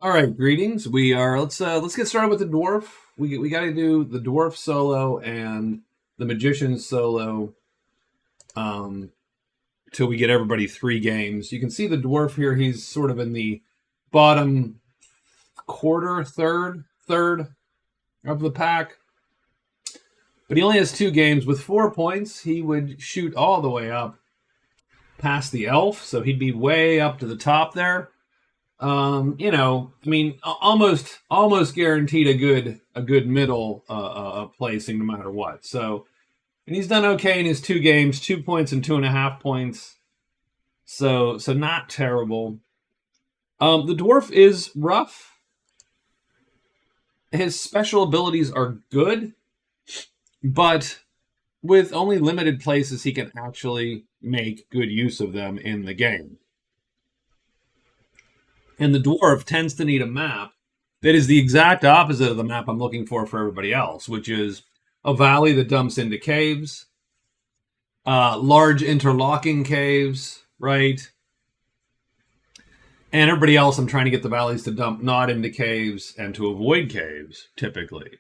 All right, greetings. Let's get started with the dwarf. We got to do the dwarf solo and the magician solo um till we get everybody 3 games. You can see the dwarf here. He's sort of in the bottom quarter, third of the pack. But he only has 2 games. With 4 points, he would shoot all the way up past the elf, so he'd be way up to the top there. I mean, almost guaranteed a good middle placing no matter what. So, and he's done okay in his 2 games, 2 points and 2.5 points. So not terrible. The dwarf is rough. His special abilities are good, but with only limited places, he can actually make good use of them in the game. And the dwarf tends to need a map that is the exact opposite of the map I'm looking for everybody else, which is a valley that dumps into caves, large interlocking caves, right? And everybody else, I'm trying to get the valleys to dump not into caves and to avoid caves, typically.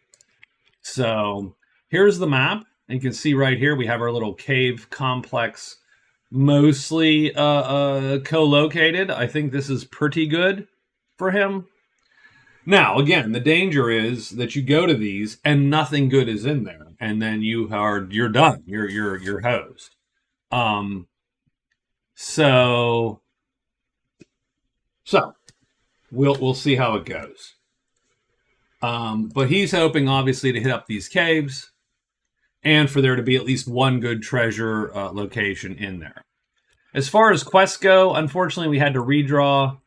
So here's the map. And you can see right here, we have our little cave complex mostly co-located. I think this is pretty good for him. Now, again, the danger is that you go to these and nothing good is in there, and then you're done. You're hosed. So we'll see how it goes. But he's hoping, obviously, to hit up these caves and for there to be at least one good treasure location in there. As far as quests go, unfortunately, we had to redraw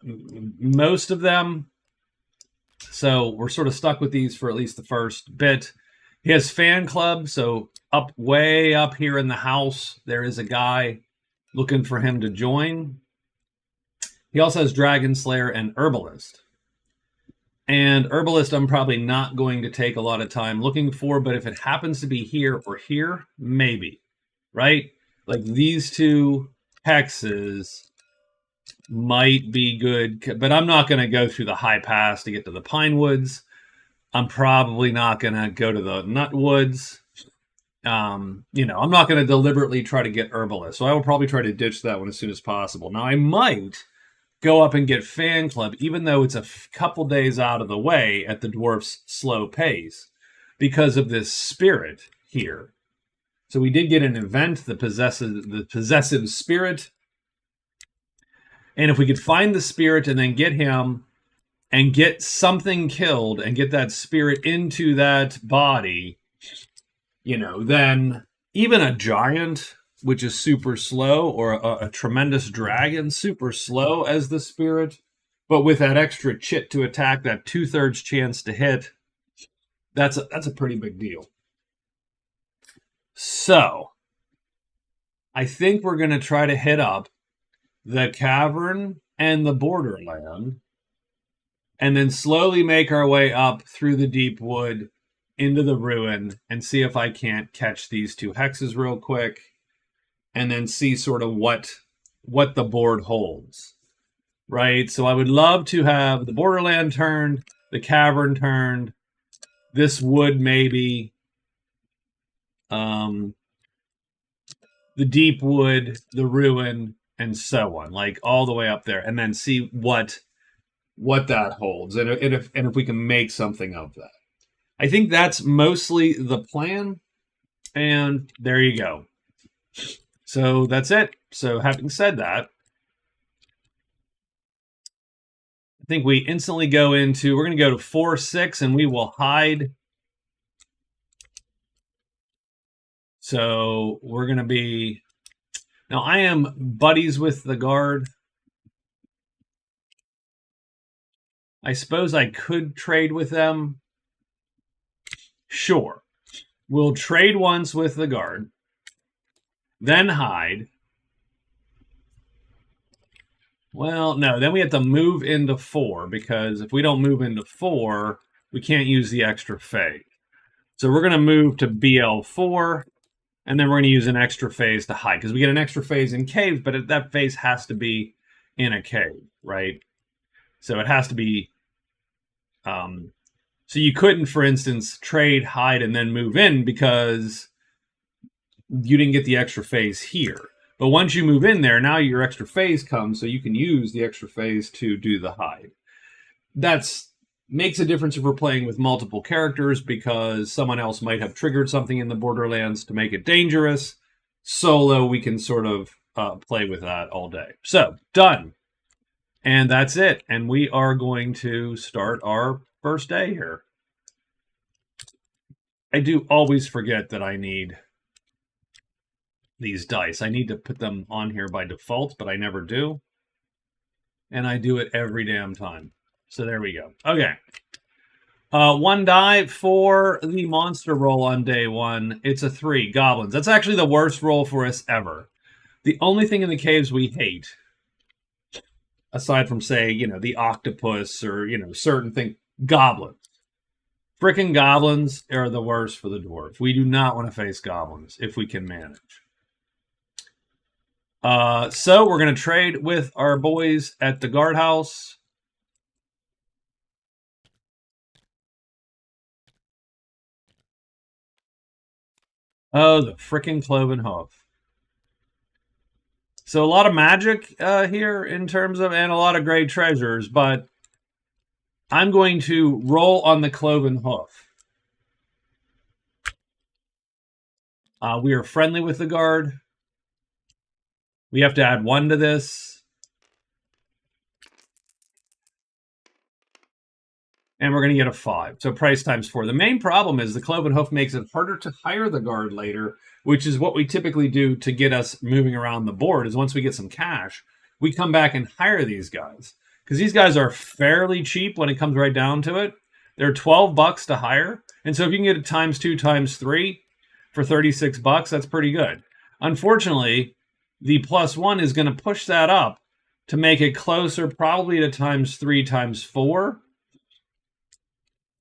most of them. So we're sort of stuck with these for at least the first bit. He has fan club, so way up here in the house, there is a guy looking for him to join. He also has Dragon Slayer and Herbalist. And Herbalist, I'm probably not going to take a lot of time looking for, but if it happens to be here or here, maybe, right? Like these 2 hexes might be good, but I'm not going to go through the high pass to get to the pine woods. I'm probably not going to go to the nut woods. I'm not going to deliberately try to get Herbalist, so I will probably try to ditch that one as soon as possible. Now, I might go up and get Fan Club, even though it's a couple days out of the way at the dwarf's slow pace, because of this spirit here. So we did get an event, the possessive spirit. And if we could find the spirit and then get him and get something killed and get that spirit into that body, then even a giant, which is super slow, or a tremendous dragon, super slow as the spirit, but with that extra chit to attack, that 2/3 chance to hit, that's a pretty big deal. So, I think we're going to try to hit up the cavern and the borderland, and then slowly make our way up through the deep wood into the ruin and see if I can't catch these 2 hexes real quick, and then see sort of what the board holds, right? So I would love to have the borderland turned, the cavern turned, this wood maybe, the deep wood, the ruin, and so on, like all the way up there, and then see what that holds, and if we can make something of that. I think that's mostly the plan, and there you go. So that's it. So having said that, I think we instantly go into, we're going to go to 4-6, and we will hide. So we're going to be, now I am buddies with the guard. I suppose I could trade with them. Sure. We'll trade once with the guard, then hide. Well, no, then we have to move into 4, because if we don't move into 4, we can't use the extra phase. So we're going to move to BL4, and then we're going to use an extra phase to hide, because we get an extra phase in caves, but that phase has to be in a cave, right? So it has to be. So you couldn't, for instance, trade, hide, and then move in because you didn't get the extra phase here. But once you move in there, now your extra phase comes, so you can use the extra phase to do the hide. That's makes a difference if we're playing with multiple characters because someone else might have triggered something in the Borderlands to make it dangerous. Solo, we can sort of play with that all day. So, done. And that's it. And we are going to start our first day here. I do always forget that I need these dice. I need to put them on here by default, but I never do. And I do it every damn time. So there we go. Okay. 1 die for the monster roll on day 1. It's a 3. Goblins. That's actually the worst roll for us ever. The only thing in the caves we hate, aside from, say, the octopus or, certain things, goblins. Frickin' goblins are the worst for the dwarf. We do not want to face goblins if we can manage. So we're going to trade with our boys at the guardhouse. Oh, the frickin' cloven hoof. So a lot of magic here in terms of, and a lot of great treasures, but I'm going to roll on the cloven hoof. We are friendly with the guard. We have to add 1 to this. And we're going to get a 5. So price times 4. The main problem is the cloven hoof makes it harder to hire the guard later, which is what we typically do to get us moving around the board, is once we get some cash, we come back and hire these guys. Because these guys are fairly cheap when it comes right down to it. They're $12 to hire. And so if you can get it times 2 times 3 for $36, that's pretty good. Unfortunately, the +1 is going to push that up to make it closer probably to times 3 times 4.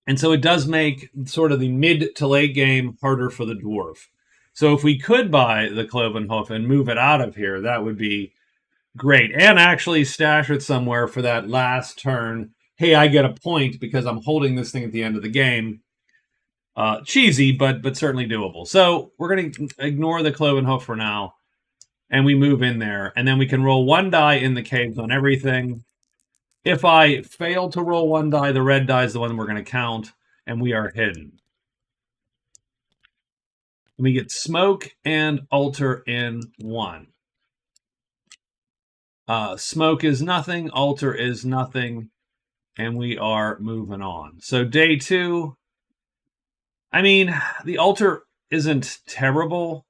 And so it does make sort of the mid to late game harder for the dwarf. So if we could buy the cloven hoof and move it out of here, that would be great. And actually stash it somewhere for that last turn. Hey, I get a point because I'm holding this thing at the end of the game. Cheesy, but certainly doable. So we're going to ignore the cloven hoof for now. And we move in there. And then we can roll 1 die in the caves on everything. If I fail to roll 1 die, the red die is the one we're going to count. And we are hidden. We get smoke and altar in 1. Smoke is nothing. Altar is nothing. And we are moving on. So day 2. I mean, the altar isn't terrible.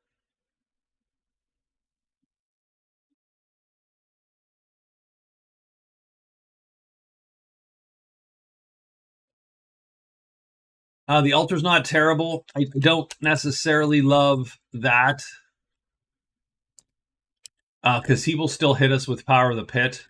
The altar's not terrible. I don't necessarily love that. Because he will still hit us with Power of the Pit.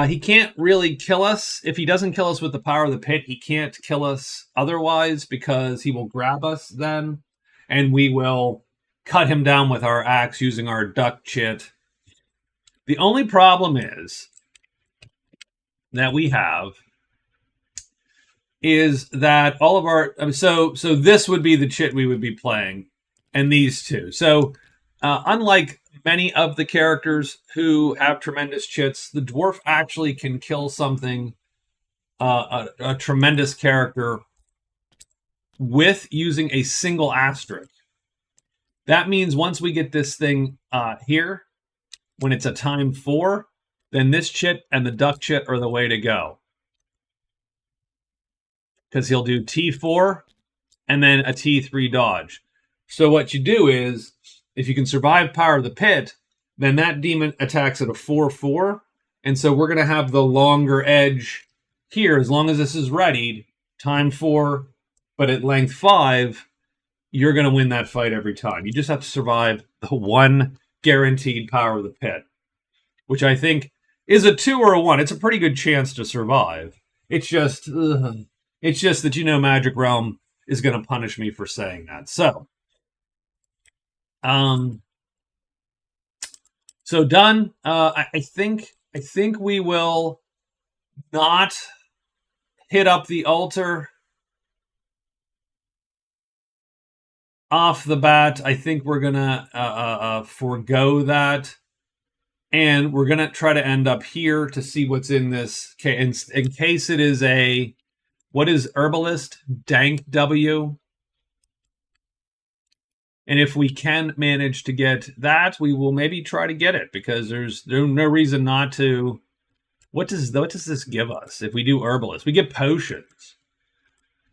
He can't really kill us. If he doesn't kill us with the Power of the Pit, he can't kill us otherwise because he will grab us then. And we will cut him down with our axe using our duck chit. The only problem is that we have is that all of our... So this would be the chit we would be playing. And these two. So unlike many of the characters who have tremendous chits, the dwarf actually can kill something, a tremendous character, with using a single asterisk. That means once we get this thing here, when it's a time 4, then this chit and the duck chit are the way to go. Because he'll do T4 and then a T3 dodge. So what you do is, if you can survive Power of the Pit, then that demon attacks at a 4-4. And so we're going to have the longer edge here, as long as this is readied, time 4, but at length 5, you're going to win that fight every time. You just have to survive the 1 guaranteed Power of the Pit, which I think is a 2 or a 1. It's a pretty good chance to survive. It's just that, Magic Realm is going to punish me for saying that. So done. I think we will not hit up the altar off the bat. I think we're gonna forego that, and we're gonna try to end up here to see what's in this. In case it is a what is herbalist dank W, and if we can manage to get that, we will maybe try to get it because there's no reason not to. What does this give us if we do herbalist? We get potions.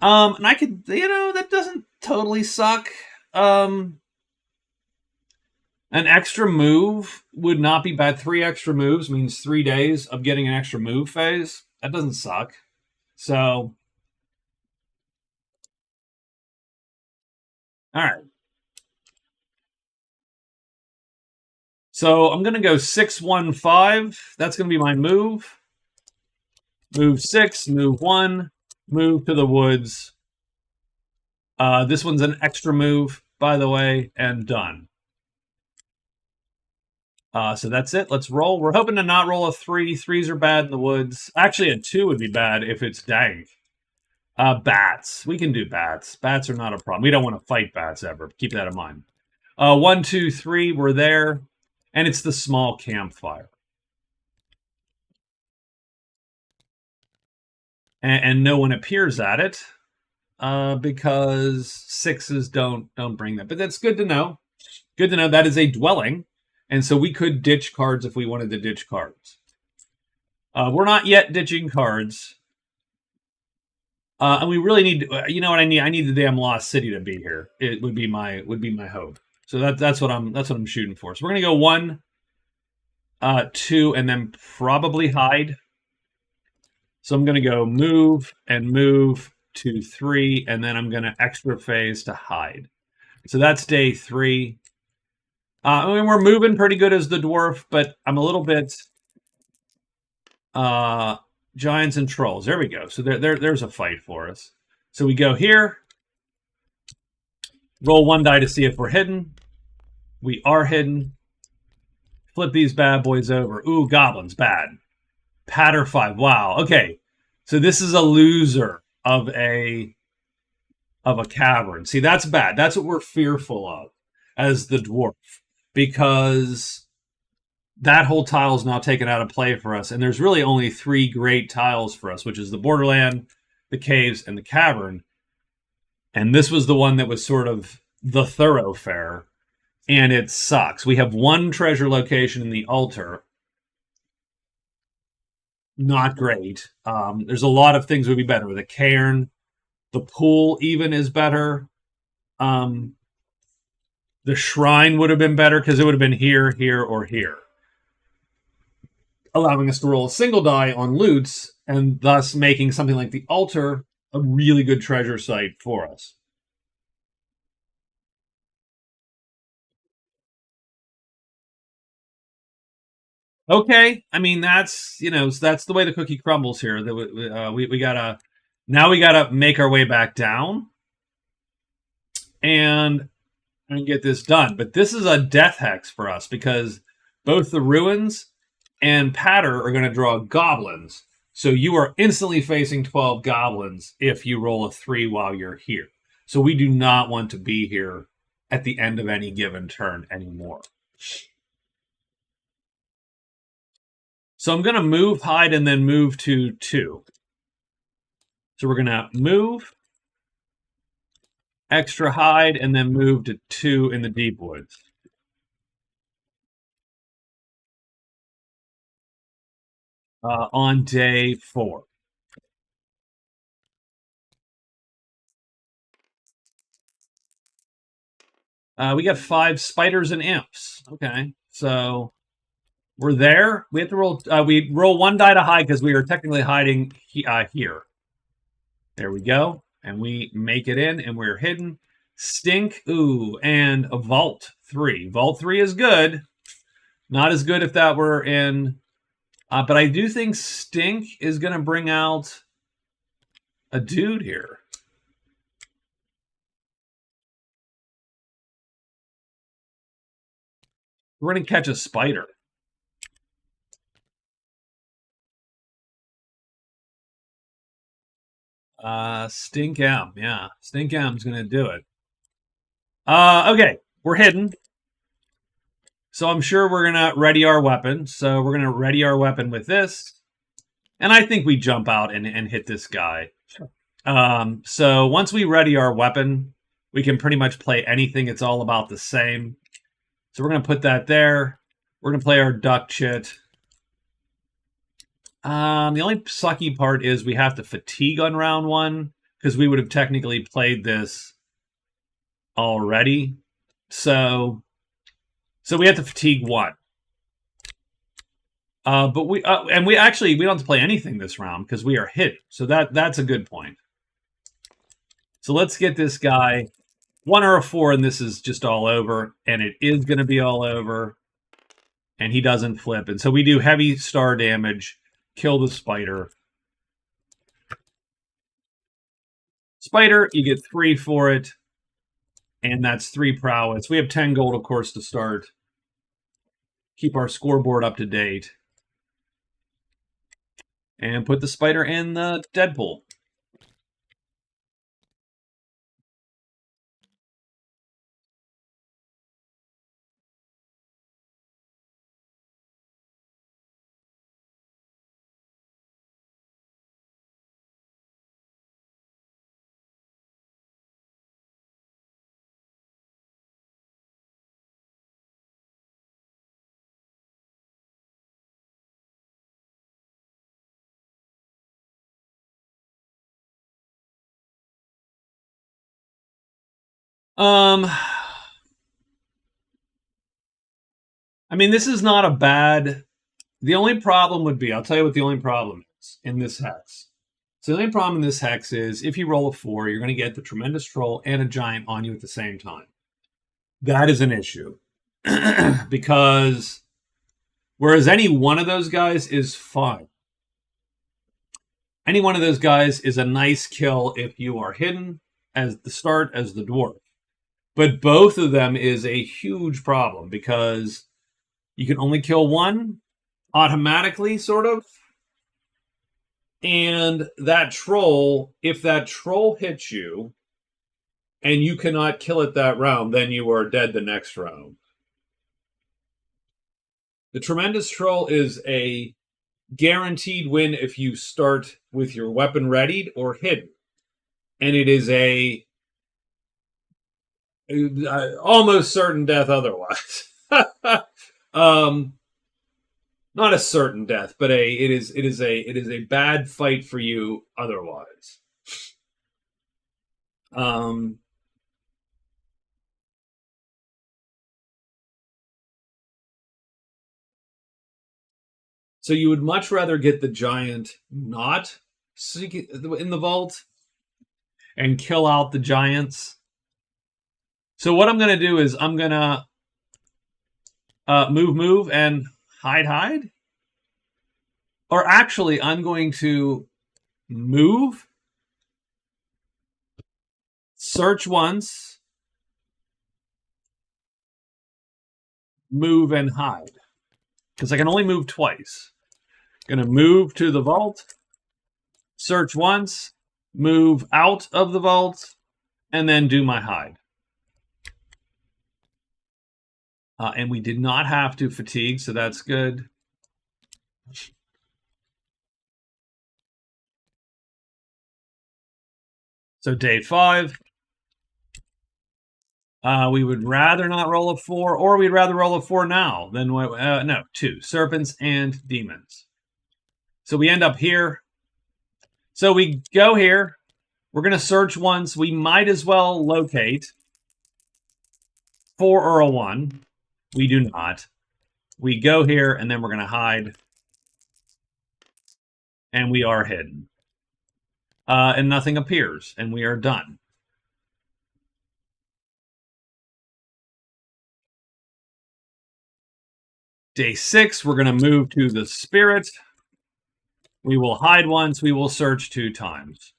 And I could, that doesn't totally suck. An extra move would not be bad. 3 extra moves means 3 days of getting an extra move phase. That doesn't suck. So, all right. So I'm going to go 6-1-5. That's going to be my move. Move 6, move 1, move to the woods. This one's an extra move, by the way, and done. So that's it. Let's roll. We're hoping to not roll a 3. 3s are bad in the woods. Actually, a 2 would be bad if it's dank. Bats. We can do bats. Bats are not a problem. We don't want to fight bats ever. Keep that in mind. 1, 2, 3. We're there. And it's the small campfire. And no one appears at it because 6s don't bring that. But that's good to know. Good to know that is a dwelling. And so we could ditch cards if we wanted to ditch cards. We're not yet ditching cards. And we really need, you know what I need? I need the damn Lost City to be here. It would be my hope. So that's what I'm shooting for. So we're gonna go 1, 2, and then probably hide. So I'm gonna go move and move 2, 3, and then I'm gonna extra phase to hide. So that's day 3. I mean, we're moving pretty good as the dwarf, but I'm a little bit giants and trolls. There we go. So there's a fight for us. So we go here, roll 1 die to see if we're hidden. We are hidden. Flip these bad boys over. Ooh, goblins, bad. Patter 5. Wow. Okay. So this is a loser of a cavern. See, that's bad. That's what we're fearful of as the dwarf, because that whole tile is now taken out of play for us. And there's really only 3 great tiles for us, which is the borderland, the caves, and the cavern. And this was the one that was sort of the thoroughfare. And it sucks. We have 1 treasure location in the altar. Not great. There's a lot of things would be better. The cairn, the pool even is better. The shrine would have been better because it would have been here, here, or here, allowing us to roll a single die on loots and thus making something like the altar a really good treasure site for us. Okay, I mean that's that's the way the cookie crumbles here. We gotta make our way back down and get this done. But this is a death hex for us because both the ruins and Patter are going to draw goblins. So you are instantly facing 12 goblins if you roll a 3 while you're here. So we do not want to be here at the end of any given turn anymore. So I'm going to move, hide, and then move to 2. So we're going to move, extra hide, and then move to 2 in the deep woods. On day 4. We got 5 spiders and imps. Okay, so we're there. We have to roll. We roll 1 die to hide because we are technically hiding here. There we go, and we make it in, and we're hidden. Stink, ooh, and a vault 3. Vault 3 is good. Not as good if that were in, but I do think stink is going to bring out a dude here. We're going to catch a spider. Stink M. Yeah, Stink M's gonna do it. Okay, we're hidden. So I'm sure we're gonna ready our weapon. So we're gonna ready our weapon with this. And I think we jump out and hit this guy. Sure. So once we ready our weapon, we can pretty much play anything. It's all about the same. So we're going to put that there. We're going to play our duck chit. The only sucky part is we have to fatigue on round one because we would have technically played this already. So we have to fatigue one. But we don't have to play anything this round because we are hidden. So that's a good point. So let's get this guy 1 or a 4, and this is just all over, and it is going to be all over, and he doesn't flip, and so we do heavy star damage, kill the spider. Spider, you get 3 for it, and that's 3 prowess. We have 10 gold, of course, to start. Keep our scoreboard up to date. And put the spider in the Deadpool. I mean, this is not a bad... The only problem would be, I'll tell you what the only problem is in this hex. So the only problem in this hex is if you roll a 4, you're going to get the Tremendous Troll and a Giant on you at the same time. That is an issue. Because whereas any one of those guys is fine. Any one of those guys is a nice kill if you are hidden as the start as the Dwarf. But both of them is a huge problem because you can only kill one automatically, sort of. And that troll, if that troll hits you and you cannot kill it that round, then you are dead the next round. The Tremendous Troll is a guaranteed win if you start with your weapon readied or hidden. And it is a almost certain death otherwise. Not a certain death, but it is a bad fight for you otherwise. So you would much rather get the giant not in the vault and kill out the giants. So what I'm going to do is I'm going to move, and hide. Or actually, I'm going to move, search once, move, and hide. Because I can only move twice. Going to move to the vault, search once, move out of the vault, and then do my hide. And we did not have to fatigue, so that's good. So day 5. We would rather not roll a 4, or we'd rather roll a 4 now than no, 2 serpents and demons. So we end up here. So we go here. We're going to search once. We might as well locate 4 or a 1. We do not. We go here, and then we're going to hide. And we are hidden. And nothing appears, and we are done. Day 6, we're going to move to the spirit. We will hide once. We will search 2 times.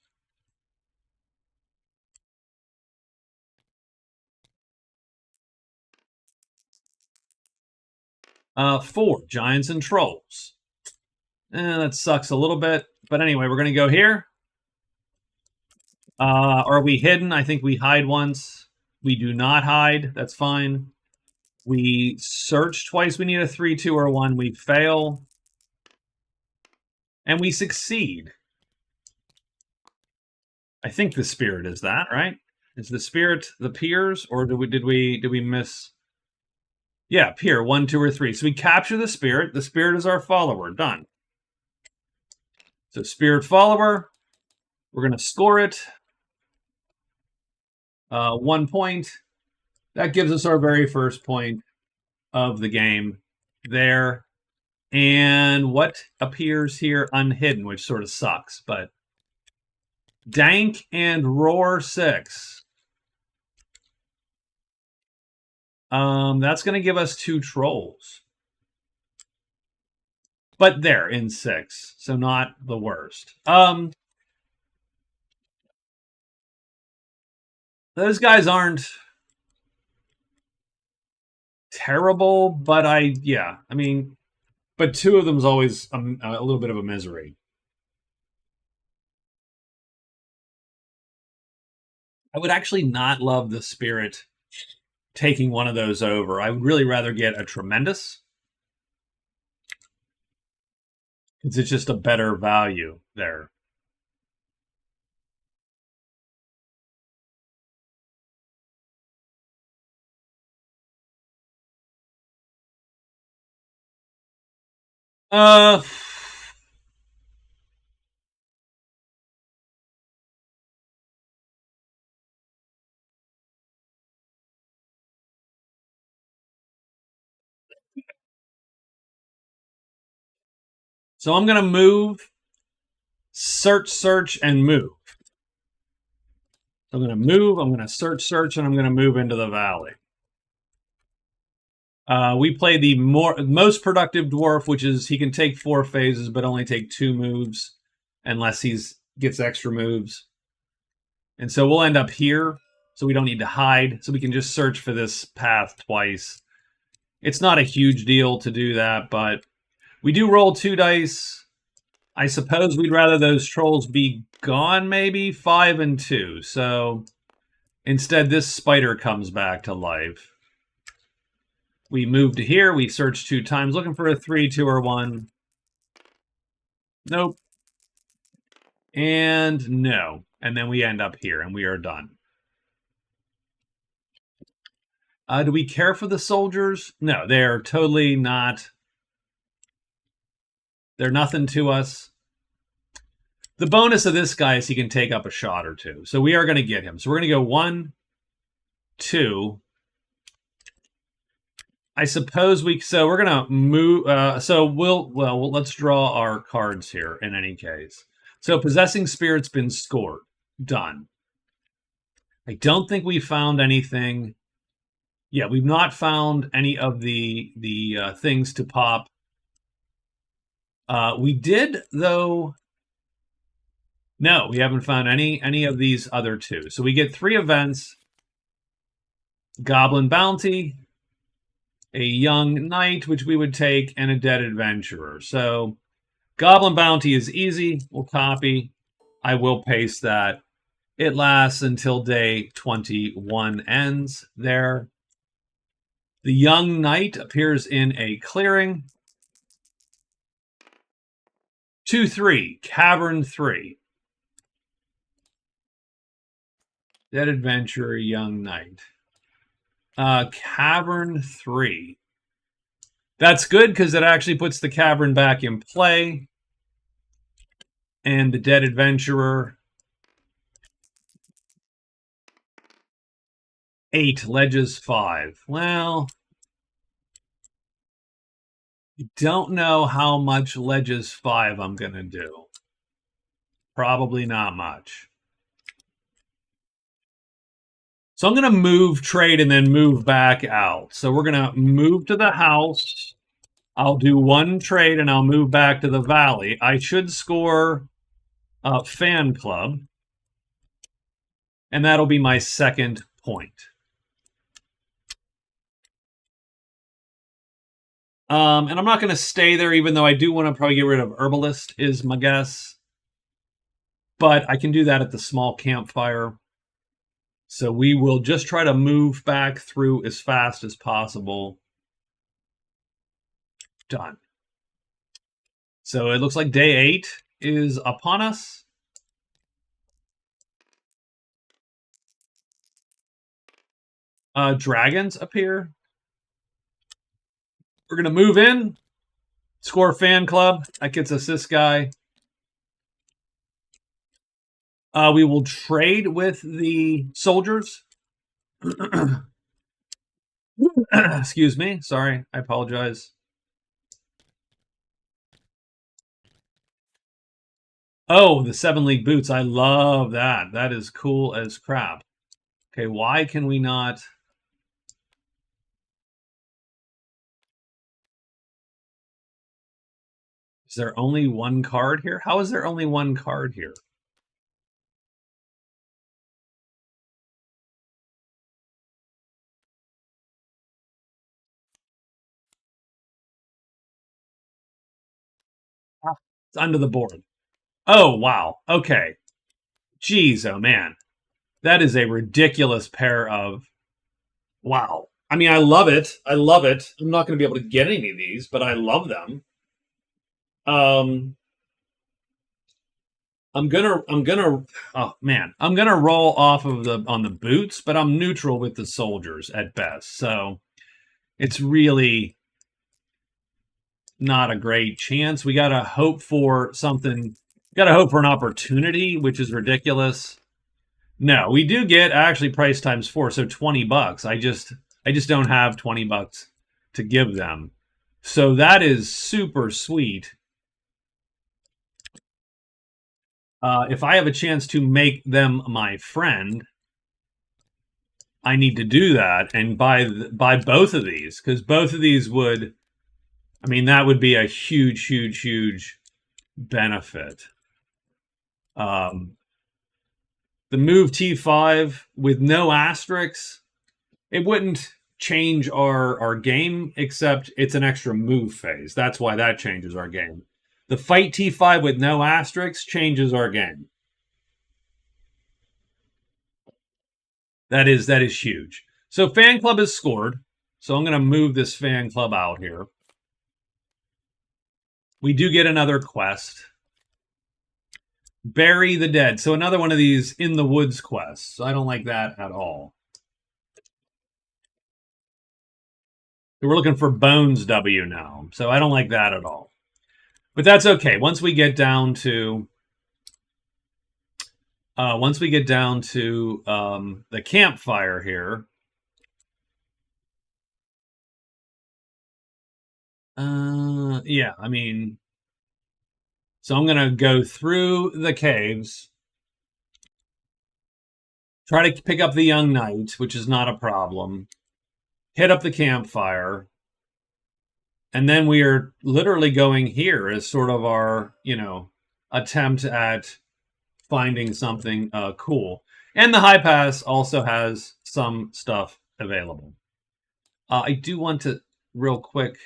Four, giants and trolls. That sucks a little bit. But anyway, we're going to go here. Are we hidden? I think we hide once. We do not hide. That's fine. We search twice. We need a 3, 2, or 1. We fail. And we succeed. I think the spirit is that, right? Is the spirit the peers, or did we miss? Yeah, peer 1, 2, or 3. So we capture the spirit. The spirit is our follower. Done. So spirit follower. We're going to score it. 1 point. That gives us our very first point of the game there. And what appears here? Unhidden, which sort of sucks, but Dank and Roar 6. That's going to give us 2 trolls. But there, in 6. So not the worst. Those guys aren't terrible, but I mean, but 2 of them is always a little bit of a misery. I would actually not love the spirit taking one of those over. I would really rather get a tremendous, because it's just a better value there. Uh, so I'm going to move, search, and move. I'm going to move, I'm going to search, and I'm going to move into the valley. We play the most productive dwarf, which is he can take 4 phases, but only take 2 moves, unless he's gets extra moves. And so we'll end up here, so we don't need to hide, so we can just search for this path twice. It's not a huge deal to do that, but we do roll 2 dice. I suppose we'd rather those trolls be gone, maybe 5 and 2. So instead, this spider comes back to life. We move to here. We search 2 times, looking for a 3, 2, or 1. Nope. And no. And then we end up here, and we are done. Do we care for the soldiers? No, they're totally not. They're nothing to us. The bonus of this guy is he can take up a shot or 2. So we are going to get him. So we're going to go 1, 2. I suppose so we're going to move. Let's draw our cards here in any case. So possessing spirit's been scored. Done. I don't think we found anything. Yeah, we've not found any of the things to pop. We did, though. No, we haven't found any of these other 2. So we get 3 events. Goblin Bounty, a Young Knight, which we would take, and a Dead Adventurer. So Goblin Bounty is easy. We'll copy. I will paste that. It lasts until day 21 ends there. The Young Knight appears in a clearing. 2-3, Cavern 3. Dead Adventurer, Young Knight. Cavern 3. That's good because it actually puts the Cavern back in play. And the Dead Adventurer. 8, Ledges 5. Well, I don't know how much Ledges 5 I'm going to do. Probably not much. So I'm going to move, trade, and then move back out. So we're going to move to the house. I'll do 1 trade, and I'll move back to the valley. I should score Fan Club. And that'll be my second point. And I'm not going to stay there, even though I do want to probably get rid of Herbalist, is my guess. but I can do that at the small campfire. So we will just try to move back through as fast as possible. Done. So it looks like day 8 is upon us. Dragons appear. We're going to move in. Score fan club. That gets us this guy. We will trade with the soldiers. Excuse me. Sorry. I apologize. Oh, the 7 league boots. I love that. That is cool as crap. Okay, why can we not... Is there only one card here? How is there only one card here? It's under the board. Oh, wow. Okay. Jeez, oh man. That is a ridiculous pair of... Wow. I mean, I love it. I love it. I'm not going to be able to get any of these, but I love them. I'm gonna, oh man, I'm gonna roll off of on the boots, but I'm neutral with the soldiers at best. So it's really not a great chance. We gotta hope for something. Gotta hope for an opportunity, which is ridiculous. No, we do get actually price times 4, so $20. I just don't have $20 to give them. So that is super sweet. If I have a chance to make them my friend, I need to do that and buy both of these, because both of these would, I mean, that would be a huge, huge, huge benefit. The move T5 with no asterisks, it wouldn't change our game, except it's an extra move phase. That's why that changes our game. The fight T5 with no asterisks changes our game. That is huge. So fan club is scored. So I'm going to move this fan club out here. We do get another quest. Bury the dead. So another one of these in the woods quests. So I don't like that at all. We're looking for Bones W now. So I don't like that at all. But that's okay. Once we get down to the campfire here, yeah, I mean, so I'm gonna go through the caves, try to pick up the young knight, which is not a problem, hit up the campfire, and then we are literally going here as sort of our, attempt at finding something cool. And the high pass also has some stuff available. I do want to real quick.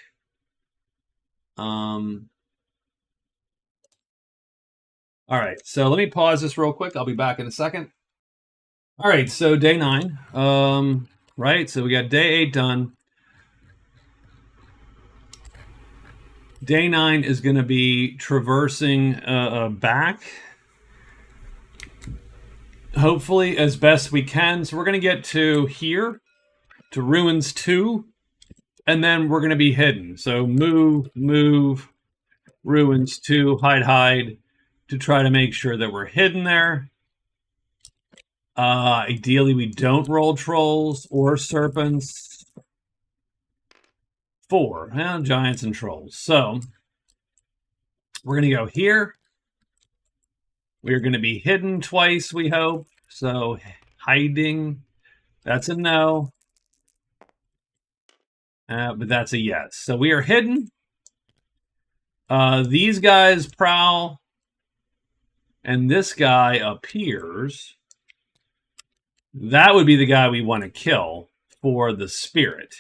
All right, so let me pause this real quick. I'll be back in a second. All right, so day 9. Right, so we got day 8 done. Day 9 is going to be traversing back, hopefully as best we can. So we're going to get to here, to Ruins 2, and then we're going to be hidden. So move, Ruins 2, hide, to try to make sure that we're hidden there. Ideally, we don't roll trolls or serpents. 4, giants and trolls. So we're going to go here. We're going to be hidden twice, we hope. So hiding, that's a no. But that's a yes. So we are hidden. These guys prowl. And this guy appears. That would be the guy we want to kill for the spirit.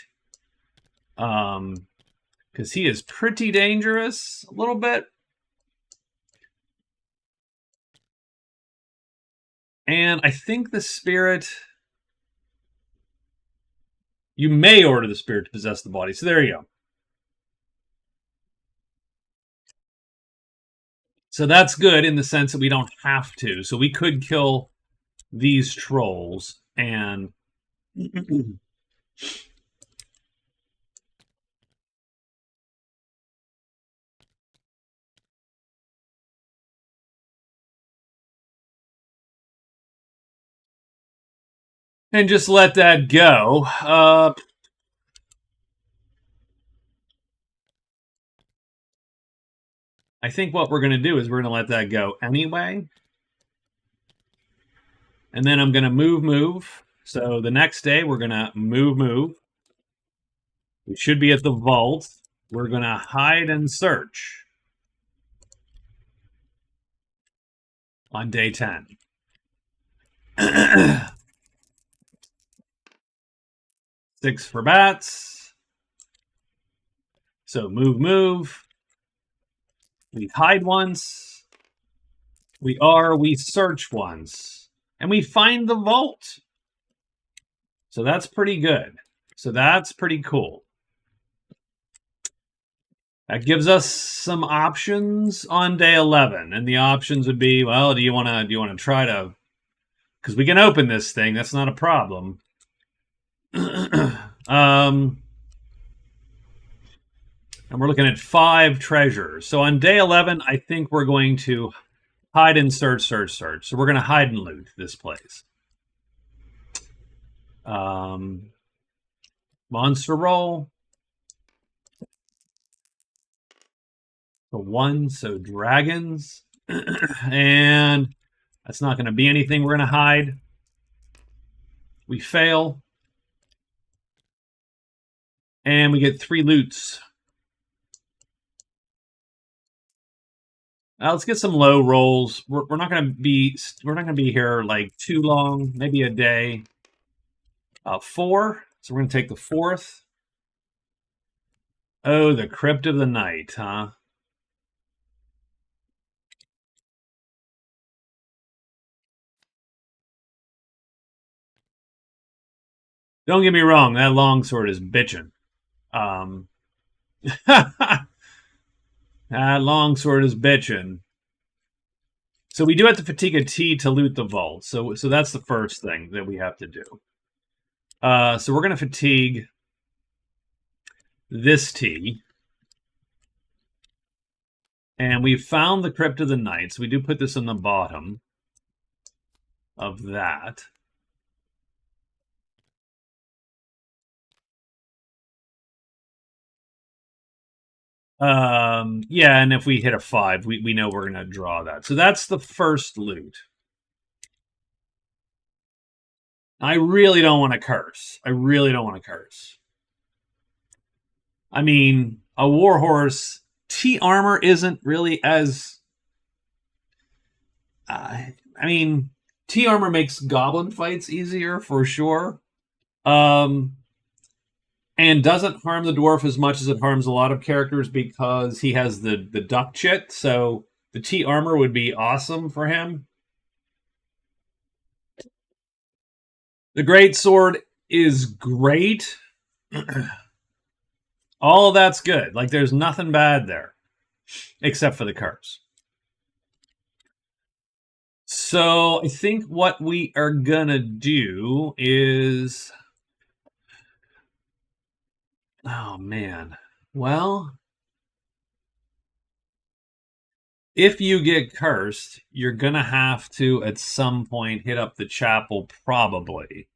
Because he is pretty dangerous, a little bit. And I think the spirit... You may order the spirit to possess the body. So there you go. So that's good in the sense that we don't have to. So we could kill these trolls and... and just let that go. I think what we're going to do is we're going to let that go anyway. And then I'm going to move. So the next day, we're going to move. We should be at the vault. We're going to hide and search on day 10. 6 for bats. So move. We hide once. We search once. And we find the vault. So that's pretty good. So that's pretty cool. That gives us some options on day 11. And the options would be, well, do you want to try to... Because we can open this thing. That's not a problem. And we're looking at 5 treasures. So on day 11, I think we're going to hide and search. So we're going to hide and loot this place. Monster roll. The 1, so dragons. And that's not going to be anything we're going to hide. We fail. And we get 3 loots. Let's get some low rolls. We're not going to be here like too long, maybe a day. 4. So we're going to take the 4th. Oh, the Crypt of the Night, huh? Don't get me wrong, that longsword is bitching. That longsword is bitching. So we do have to fatigue a T to loot the vault. So that's the first thing that we have to do. So we're going to fatigue this T. And we've found the Crypt of the Night. So we do put this in the bottom of that. Yeah, and if we hit a 5, we know we're going to draw that. So that's the first loot. I really don't want to curse. I mean, a warhorse T armor isn't really as... I mean, T armor makes goblin fights easier for sure. And doesn't harm the dwarf as much as it harms a lot of characters because he has the duck chit. So the T armor would be awesome for him. The great sword is great. All of that's good. Like, there's nothing bad there, except for the curse. So I think what we are gonna do is... Oh, man. Well, if you get cursed, you're gonna have to, at some point, hit up the chapel, probably.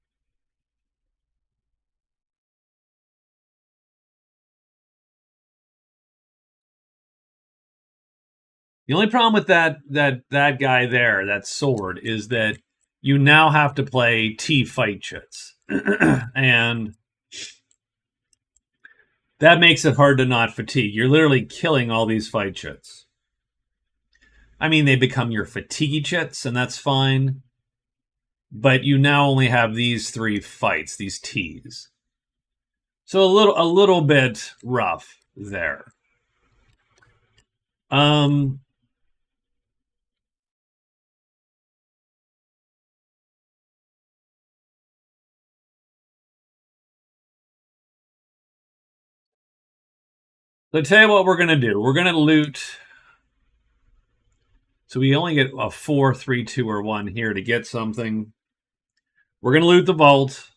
The only problem with that guy there, that sword, is that you now have to play T fight chits. And that makes it hard to not fatigue. You're literally killing all these fight chits. I mean, they become your fatigue chits, and that's fine. But you now only have these 3 fights, these Ts. So a little bit rough there. So tell you what we're going to do. We're going to loot. So we only get a 4, 3, 2, or 1 here to get something. We're going to loot the vault.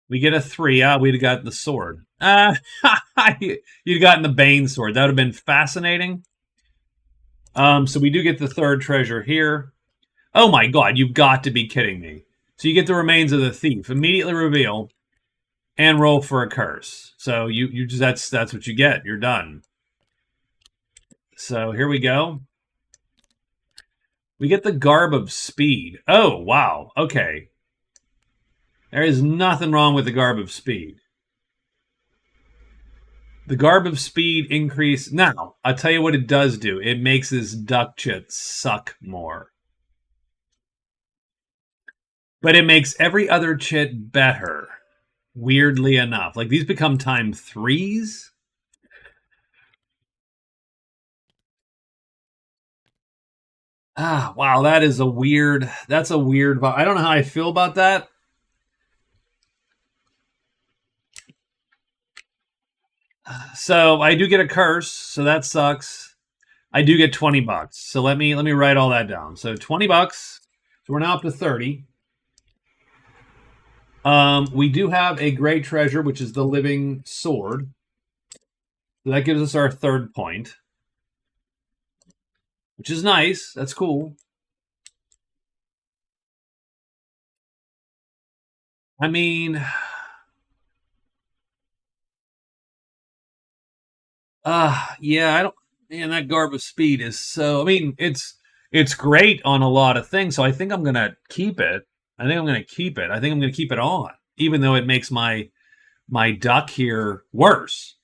We get a 3. We'd have gotten the sword. You'd gotten the Bane sword. That would have been fascinating. So we do get the third treasure here. Oh my god, you've got to be kidding me. So you get the remains of the thief. Immediately reveal and roll for a curse. So you just that's what you get. You're done. So here we go. We get the garb of speed. Oh, wow. Okay. There is nothing wrong with the garb of speed. The garb of speed increase. Now, I'll tell you what it does do. It makes this duck chit suck more. But it makes every other chit better. Weirdly enough. Like these become time 3s. Wow, that's a weird I don't know how I feel about that. So I do get a curse, so that sucks. I do get $20. So let me write all that down. So $20. So we're now up to 30. We do have a great treasure, which is the living sword. So that gives us our third point, which is nice. That's cool. I mean, yeah, I don't. Man, that garb of speed is so. I mean, it's great on a lot of things. So I think I'm gonna keep it. I think I'm gonna keep it. I think I'm gonna keep it on, even though it makes my duck here worse.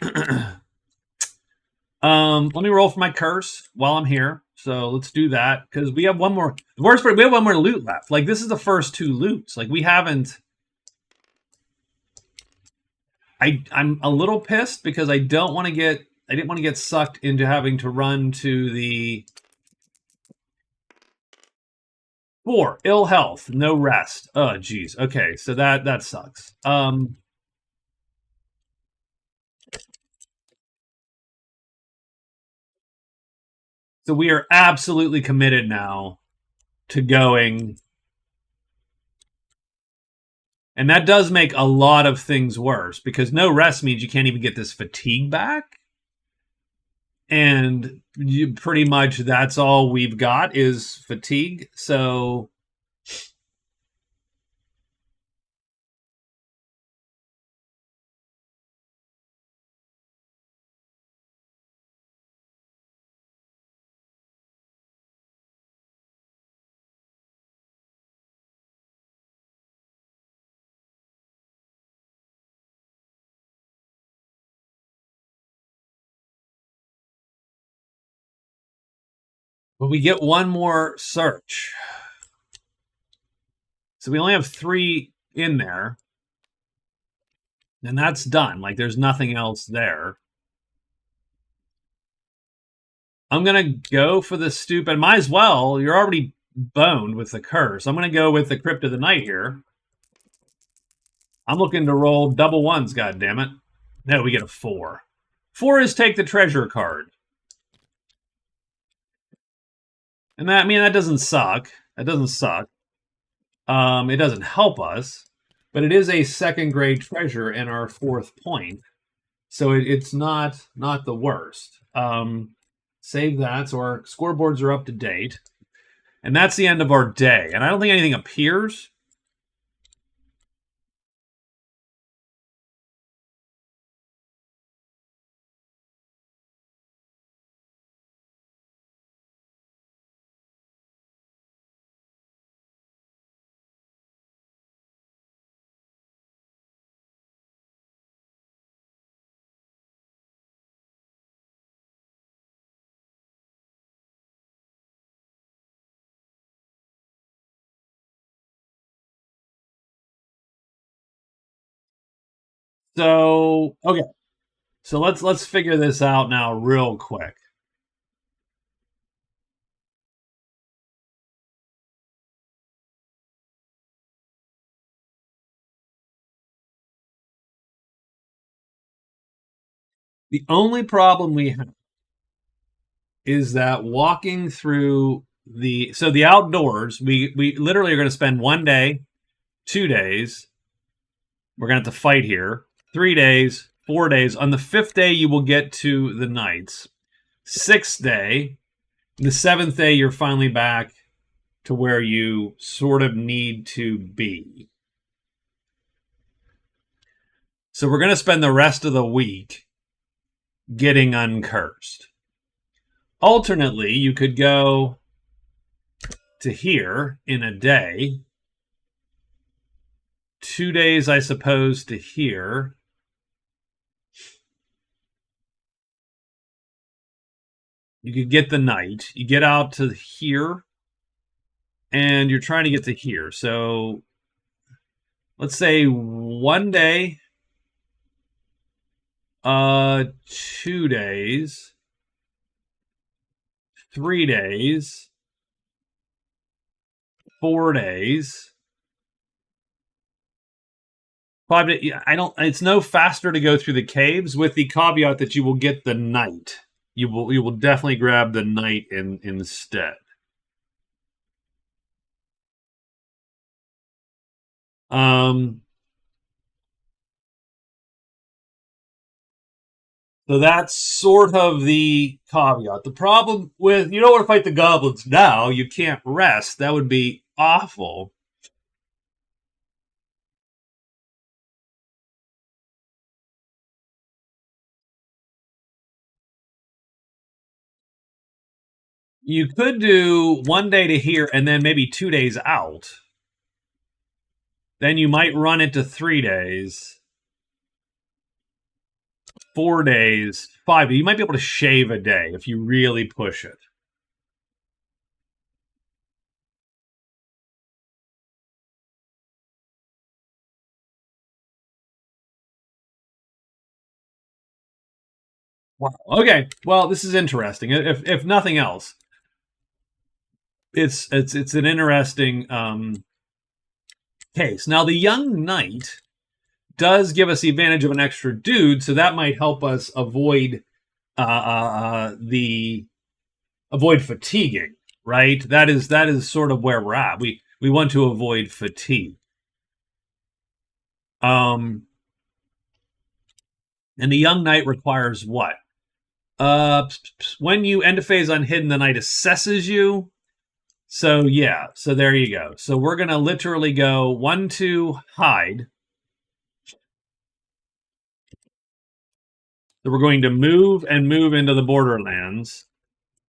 Let me roll for my curse while I'm here. So let's do that because we have one more. The worst part, we have one more loot left. Like this is the first 2 loots. Like we haven't. I'm a little pissed because I didn't want to get sucked into having to run to the 4 ill health, no rest. Oh geez. Okay, so that sucks. So we are absolutely committed now to going. And that does make a lot of things worse because no rest means you can't even get this fatigue back. And you pretty much that's all we've got is fatigue. So but we get one more search. So we only have 3 in there. And that's done. Like there's nothing else there. I'm gonna go for the stupid. Might as well. You're already boned with the curse. I'm gonna go with the Crypt of the Night here. I'm looking to roll double ones. God damn it! No, we get a 4. 4 is take the treasure card, and that doesn't suck. That doesn't suck. It doesn't help us, but it is a second grade treasure and our 4th point, so it's not the worst. Save that. So our scoreboards are up to date. And that's the end of our day. And I don't think anything appears. So, okay. So let's figure this out now real quick. The only problem we have is that walking through the outdoors, we literally are going to spend 1 day, 2 days. We're going to have to fight here. 3 days, 4 days. On the 5th day, you will get to the knights. 6th day, the 7th day, you're finally back to where you sort of need to be. So we're going to spend the rest of the week getting uncursed. Alternately, you could go to here in a day. 2 days, I suppose, to here. You could get the knight. You get out to here, and you're trying to get to here. So let's say 1 day, 2 days, 3 days, 4 days. 5 days. I don't. It's no faster to go through the caves, with the caveat that you will get the knight. You will definitely grab the knight instead. So that's sort of the caveat. The problem with, you don't want to fight the goblins now. You can't rest. That would be awful. You could do 1 day to here and then maybe 2 days out. Then you might run it to 3 days, 4 days, 5. You might be able to shave a day if you really push it. Wow. Okay. Well, this is interesting. If nothing else, it's an interesting case. Now, the young knight does give us the advantage of an extra dude, so that might help us avoid avoid fatiguing. Right. That is sort of where we're at. We want to avoid fatigue. And the young knight requires what? When you end a phase unhidden, the knight assesses you. So yeah, so there you go. So we're gonna literally go 1, 2, hide. So we're going to move and move into the borderlands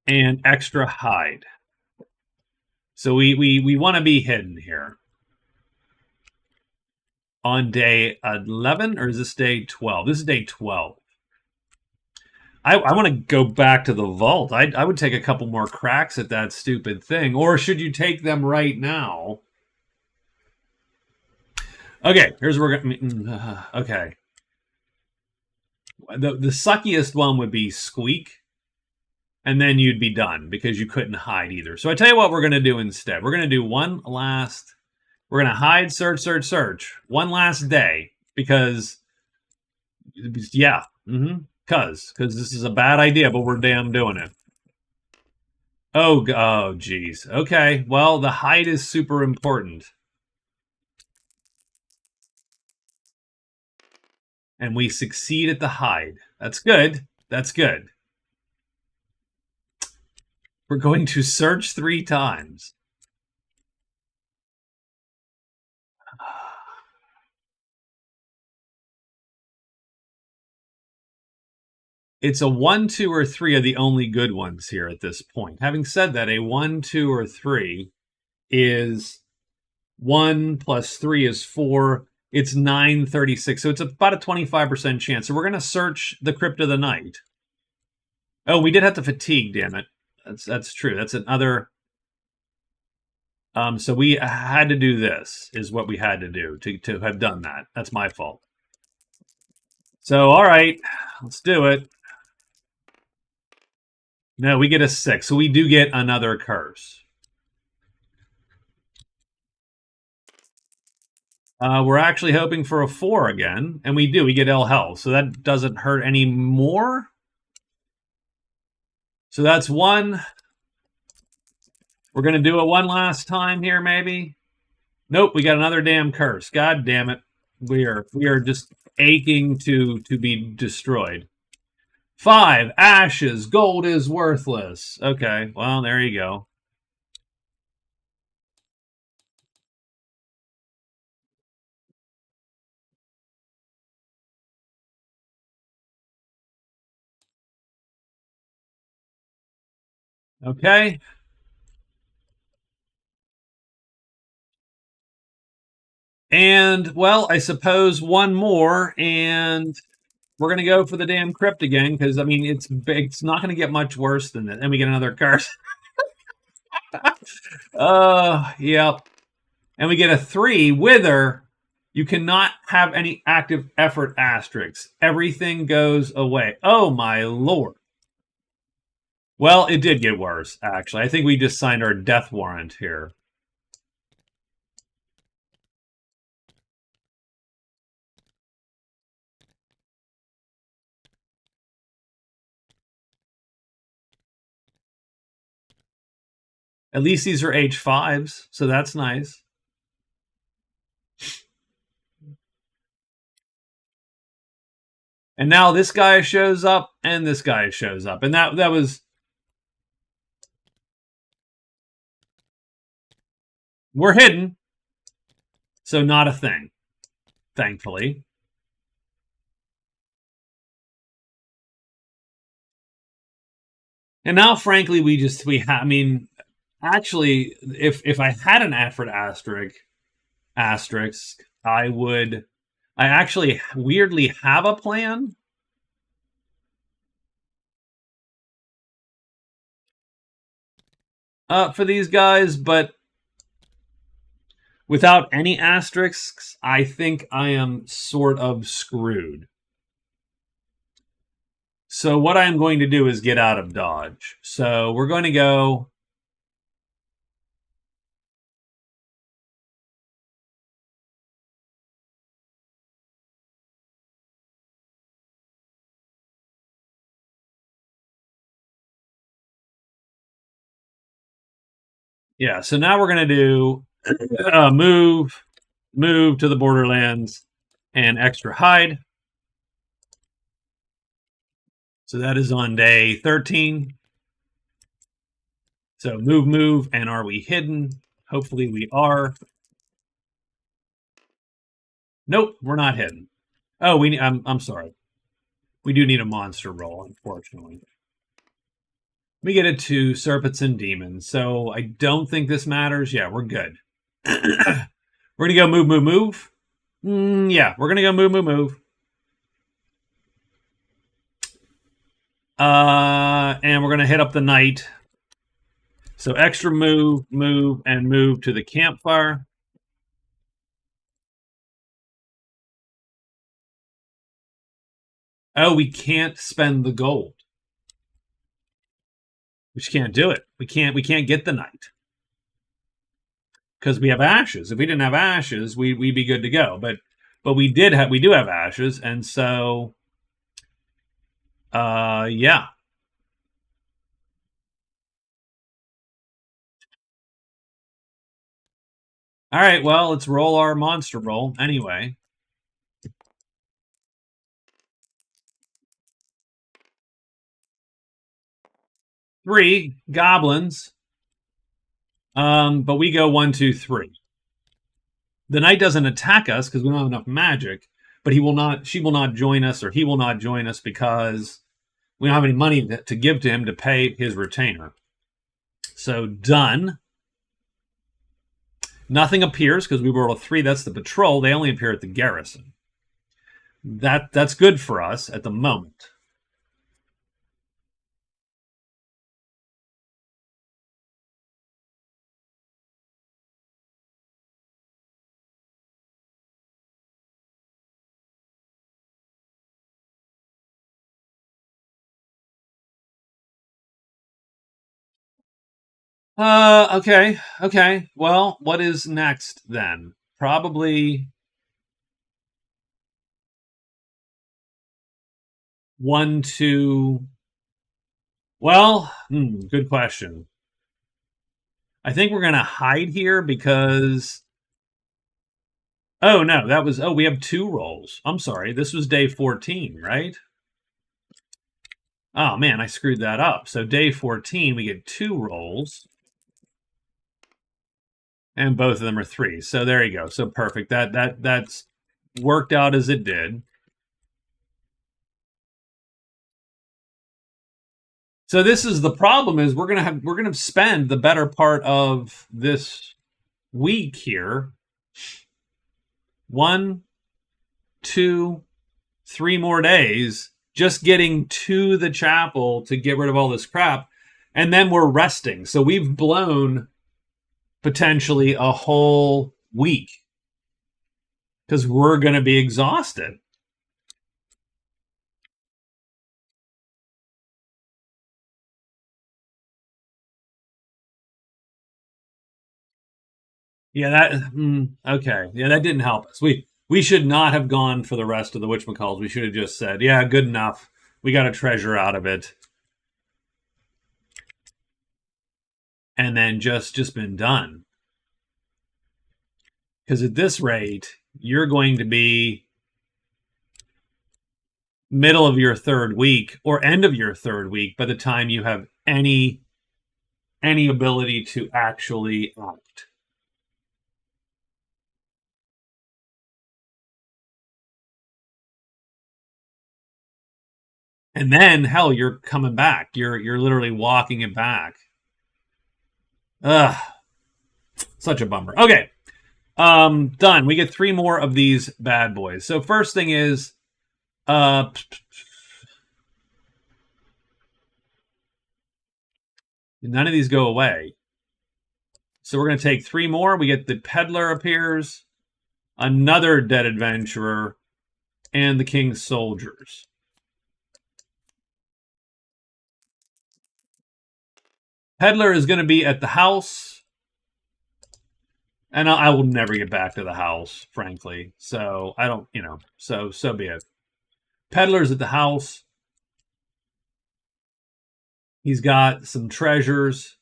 and extra hide. So we want to be hidden here. On day 11, or is this day 12? This is day 12. I want to go back to the vault. I would take a couple more cracks at that stupid thing. Or should you take them right now? Okay, here's where we're going. Okay. The suckiest one would be squeak. And then you'd be done because you couldn't hide either. So I tell you what we're going to do instead. We're going to do one last... We're going to hide, search, search, search. One last day. Because... Yeah. Because this is a bad idea, but we're damn doing it. Oh, geez. Okay, well, the hide is super important. And we succeed at the hide. That's good. That's good. We're going to search 3 times. It's a 1, 2, or 3 are the only good ones here at this point. Having said that, a 1, 2, or 3 is 1 plus 3 is 4. It's 936. So it's about a 25% chance. So we're going to search the Crypt of the Night. Oh, we did have to fatigue, damn it. That's true. That's another... so we had to do this, is what we had to do to have done that. That's my fault. So, all right, let's do it. No, we get a 6. So we do get another curse. We're actually hoping for a 4 again, and we do. We get L health, so that doesn't hurt anymore. So that's 1. We're going to do it one last time here, maybe. Nope, we got another damn curse. God damn it. We are just aching to be destroyed. 5 ashes. Gold is worthless. Okay, well, there you go. Okay. And, well, I suppose one more, and we're going to go for the damn crypt again, because, I mean, it's not going to get much worse than that. And we get another curse. Yep. And we get a 3. Wither. You cannot have any active effort asterisks. Everything goes away. Oh, my lord. Well, it did get worse, actually. I think we just signed our death warrant here. At least these are H5s, so that's nice. And now this guy shows up, and this guy shows up. And that was... We're hidden, so not a thing, thankfully. And now, frankly, I mean, actually, if I had an effort asterisk, I actually weirdly have a plan. For these guys, but without any asterisks, I think I am sort of screwed. So what I'm going to do is get out of dodge. So we're going to go... Yeah, so now we're going to do move to the Borderlands, and extra hide. So that is on day 13. So move, and are we hidden? Hopefully we are. Nope, we're not hidden. Oh, I'm sorry. We do need a monster roll, unfortunately. We get it to Serpents and Demons, so I don't think this matters. Yeah, we're good. We're going to go move. Yeah, we're going to go move. And we're going to hit up the knight. So extra move, and move to the campfire. Oh, we can't spend the gold. We just can't do it. We can't get the knight. Because we have ashes. If we didn't have ashes, we'd be good to go. But we do have ashes, and so yeah. All right, well, let's roll our monster roll anyway. Three goblins. But we go 1, 2, 3. The knight doesn't attack us because we don't have enough magic, but she will not join us, or he will not join us because we don't have any money to give to him to pay his retainer. So done. Nothing appears because we rolled a 3. That's the patrol. They only appear at the garrison. That's good for us at the moment. Okay. Well, what is next then? Probably 1, 2. Well, good question. I think we're going to hide here because. Oh, no, that was. Oh, we have 2 rolls. I'm sorry. This was day 14, right? Oh, man, I screwed that up. So day 14, we get 2 rolls. And both of them are 3. So there you go. So perfect. That's worked out as it did. So this is the problem: is we're gonna spend the better part of this week here. 1, 2, 3 more days just getting to the chapel to get rid of all this crap, and then we're resting. So we've blown potentially a whole week because we're going to be exhausted. Yeah, okay. Yeah, that didn't help us. We should not have gone for the rest of the whatchamacalls. We should have just said, yeah, good enough. We got a treasure out of it. And then just been done. Because at this rate, you're going to be middle of your 3rd week or end of your 3rd week by the time you have any ability to actually act. And then hell, you're coming back. You're literally walking it back. Ugh. Such a bummer. Okay. Done. We get 3 more of these bad boys. So first thing is none of these go away. So we're going to take 3 more. We get the peddler appears, another dead adventurer, and the king's soldiers. Peddler is going to be at the house, and I will never get back to the house, frankly. So I don't, so be it. Peddler's at the house. He's got some treasures.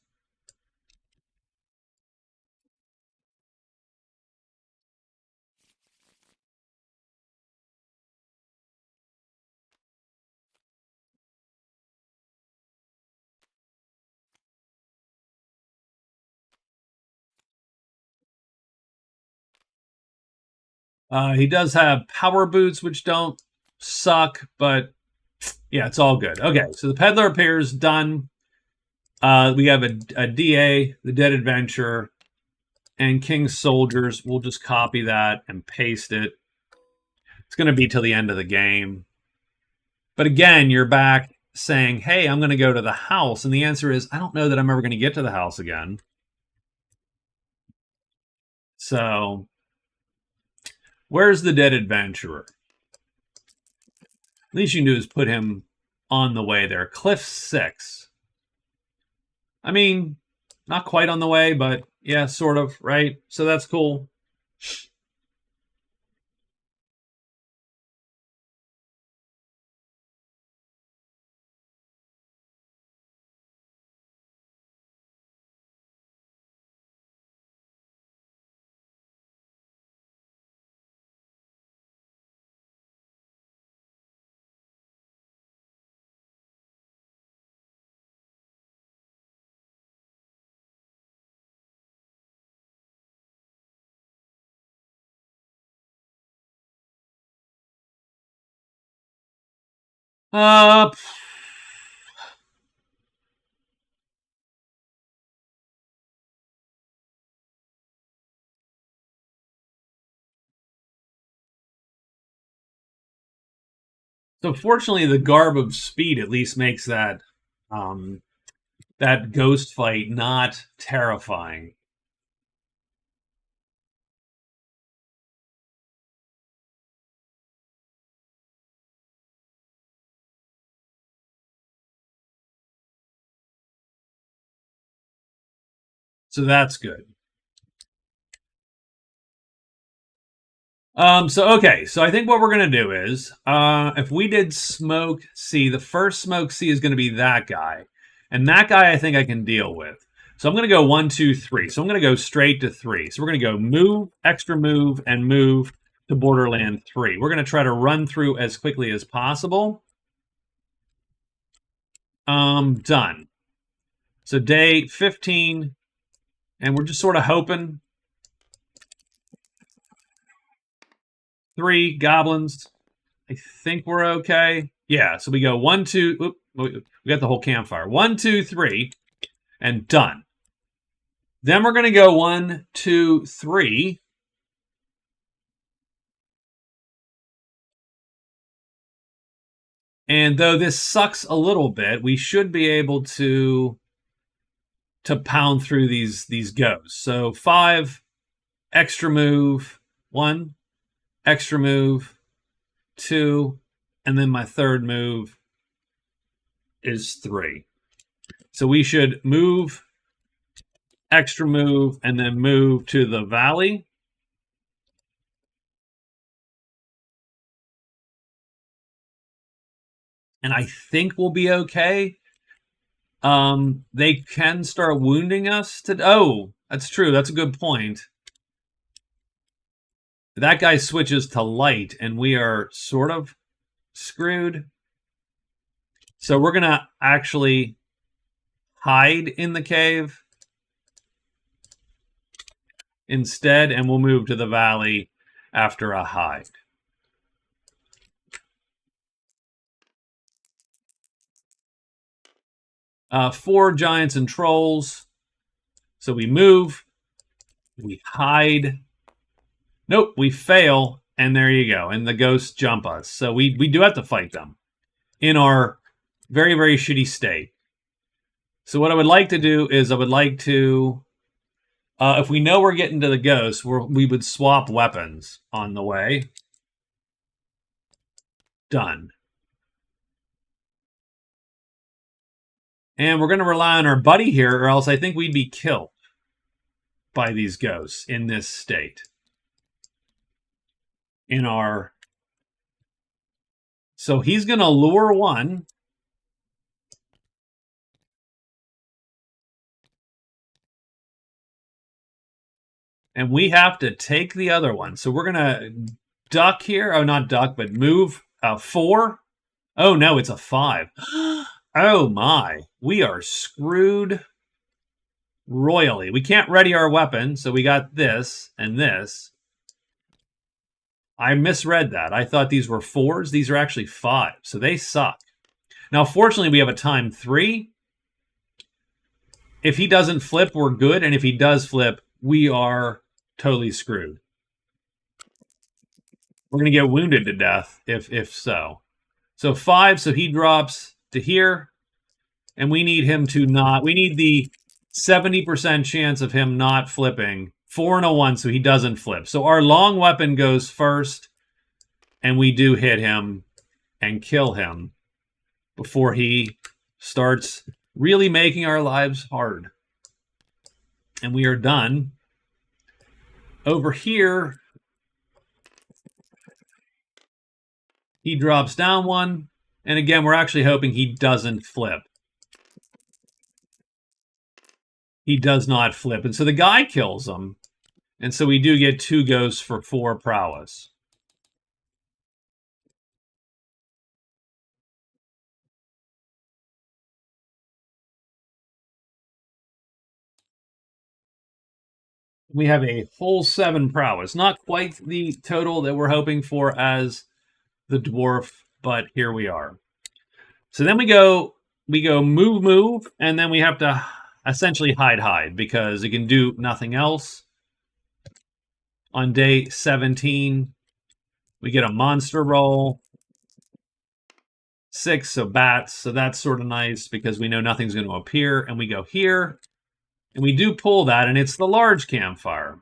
He does have power boots, which don't suck, but yeah, it's all good. Okay, so the peddler appears, done. We have a DA, the dead adventurer, and king's soldiers. We'll just copy that and paste it. It's going to be till the end of the game. But again, you're back saying, hey, I'm going to go to the house. And the answer is, I don't know that I'm ever going to get to the house again. So, where's the dead adventurer? Least you can do is put him on the way there. Cliff 6. I mean, not quite on the way, but yeah, sort of, right? So that's cool. Uh, so fortunately, the garb of speed at least makes that ghost fight not terrifying. So that's good. Okay, so I think what we're gonna do is, if we did smoke C, the first smoke C is gonna be that guy, and that guy I think I can deal with. So I'm gonna go 1, 2, 3. So I'm gonna go straight to 3. So we're gonna go move, extra move, and move to Borderland 3. We're gonna try to run through as quickly as possible. Done. So day 15, and we're just sort of hoping. 3 goblins. I think we're okay. Yeah, so we go 1, 2. Oop, we got the whole campfire. 1, 2, 3, and done. Then we're going to go 1, 2, 3. And though this sucks a little bit, we should be able to pound through these ghosts. So 5, extra move, 1, extra move, 2, and then my third move is 3. So we should move, extra move, and then move to the valley. And I think we'll be okay. They can start wounding us to. Oh, that's true. That's a good point. That guy switches to light, and we are sort of screwed. So we're gonna actually hide in the cave instead, and we'll move to the valley after a hide. Four giants and trolls. So we move, we hide. Nope, we fail, and there you go. And the ghosts jump us. So we do have to fight them in our very, very shitty state. So what I would like to do is I would like to, if we know we're getting to the ghosts, we would swap weapons on the way. Done. And we're going to rely on our buddy here, or else I think we'd be killed by these ghosts in this state. In our... So he's going to lure one. And we have to take the other one. So we're going to duck here. Oh, not duck, but move 4. Oh, no, it's a 5. Oh, my. We are screwed royally. We can't ready our weapon, so we got this and this. I misread that. I thought these were 4s. These are actually 5, so they suck. Now, fortunately, we have a time 3. If he doesn't flip, we're good, and if he does flip, we are totally screwed. We're going to get wounded to death if so. So 5, so he drops to here, and we need him to not... We need the 70% chance of him not flipping. 4 and a 1, so he doesn't flip. So our long weapon goes first, and we do hit him and kill him before he starts really making our lives hard. And we are done. Over here, he drops down 1. And again, we're actually hoping he doesn't flip. He does not flip. And so the guy kills him. And so we do get 2 ghosts for 4 prowess. We have a whole 7 prowess. Not quite the total that we're hoping for as the dwarf, but here we are. So then we go move, move, and then we have to essentially hide, because it can do nothing else. On day 17, we get a monster roll. 6, so bats, so that's sort of nice because we know nothing's going to appear, and we go here. And we do pull that, and it's the large campfire.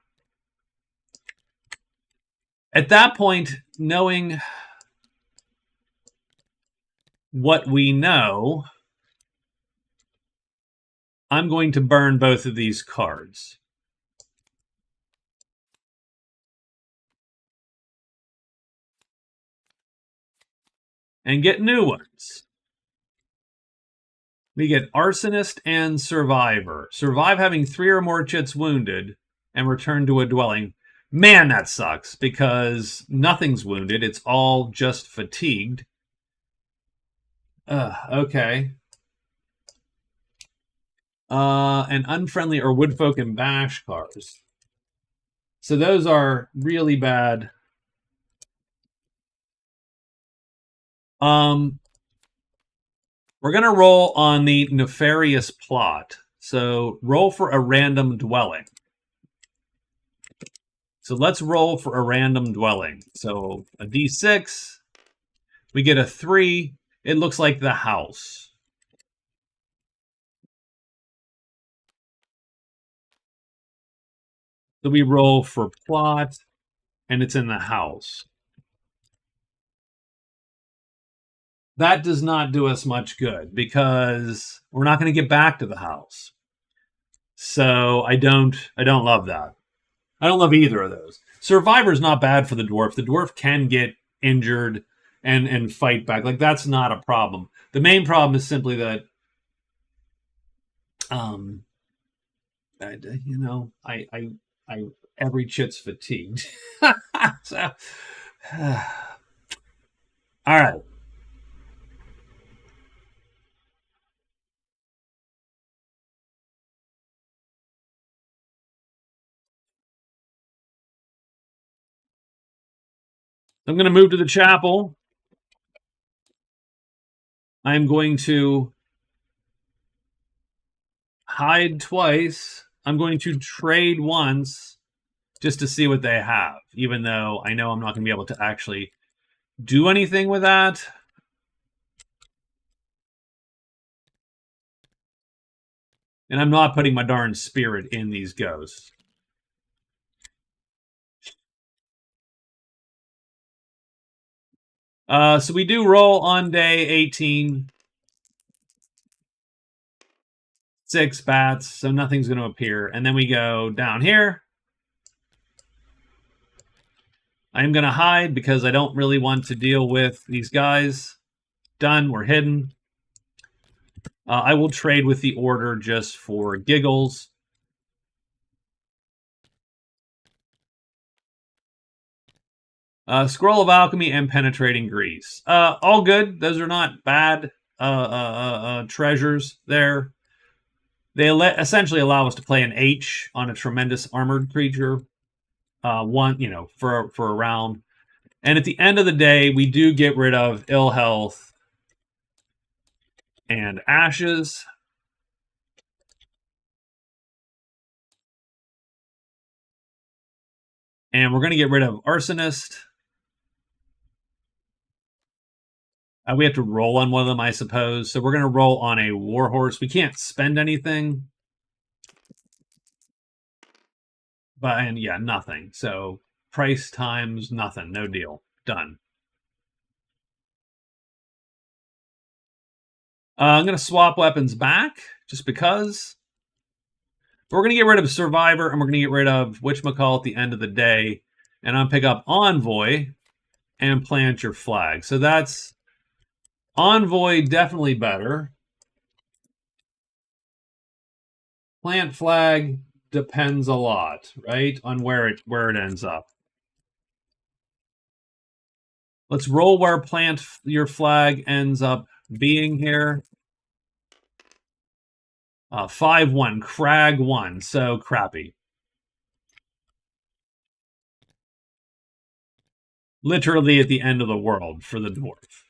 At that point, knowing what we know, I'm going to burn both of these cards. and get new ones. We get Arsonist and Survivor. Survive having 3 or more chits wounded and return to a dwelling. Man, that sucks because nothing's wounded. It's all just fatigued. Okay. And unfriendly or woodfolk and bash cars. So those are really bad. We're going to roll on the nefarious plot. So roll for a random dwelling. So let's roll for a random dwelling. So a d6. We get a 3. It looks like the house. So we roll for plot, and it's in the house. That does not do us much good because we're not going to get back to the house. So I don't love that. I don't love either of those. Survivor's not bad for the dwarf. The dwarf can get injured and fight back. Like that's not a problem. The main problem is simply that I every chit's fatigued. So all right. I'm going to move to the chapel. I'm going to hide twice. I'm going to trade once just to see what they have, even though I know I'm not going to be able to actually do anything with that. And I'm not putting my darn spirit in these ghosts. So we do roll on day 18. 6 bats, so nothing's going to appear. And then we go down here. I'm going to hide because I don't really want to deal with these guys. Done. We're hidden. I will trade with the order just for giggles. Scroll of Alchemy and Penetrating Grease. All good. Those are not bad treasures there. They essentially allow us to play an H on a tremendous armored creature. For a round. And at the end of the day, we do get rid of ill health and ashes. And we're going to get rid of arsonist. We have to roll on one of them, I suppose. So we're going to roll on a warhorse. We can't spend anything. And yeah, nothing. So price times nothing. No deal. Done. I'm going to swap weapons back just because. But we're going to get rid of Survivor and we're going to get rid of whatchamacallit at the end of the day. And I'm pick up Envoy and plant your flag. So that's Envoy definitely better. Plant flag depends a lot, right? On where it ends up. Let's roll where plant your flag ends up being here. 5-1, Crag 1, so crappy. Literally at the end of the world for the dwarf.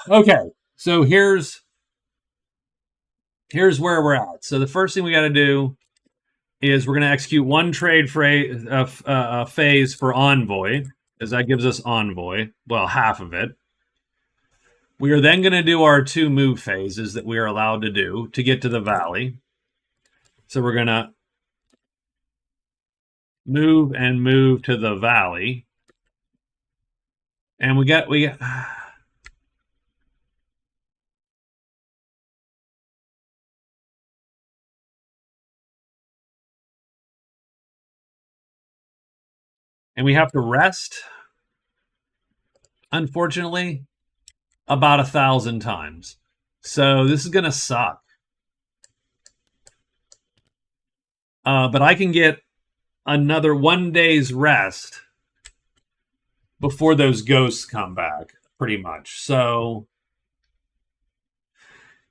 Okay, so here's where we're at. So the first thing we got to do is we're going to execute one trade phase for Envoy, as that gives us Envoy. Well, half of it. We are then going to do our 2 move phases that we are allowed to do to get to the valley. So we're going to move and move to the valley. And we got and we have to rest, unfortunately, about 1,000 times. So this is going to suck. But I can get another 1 day's rest before those ghosts come back, pretty much. So,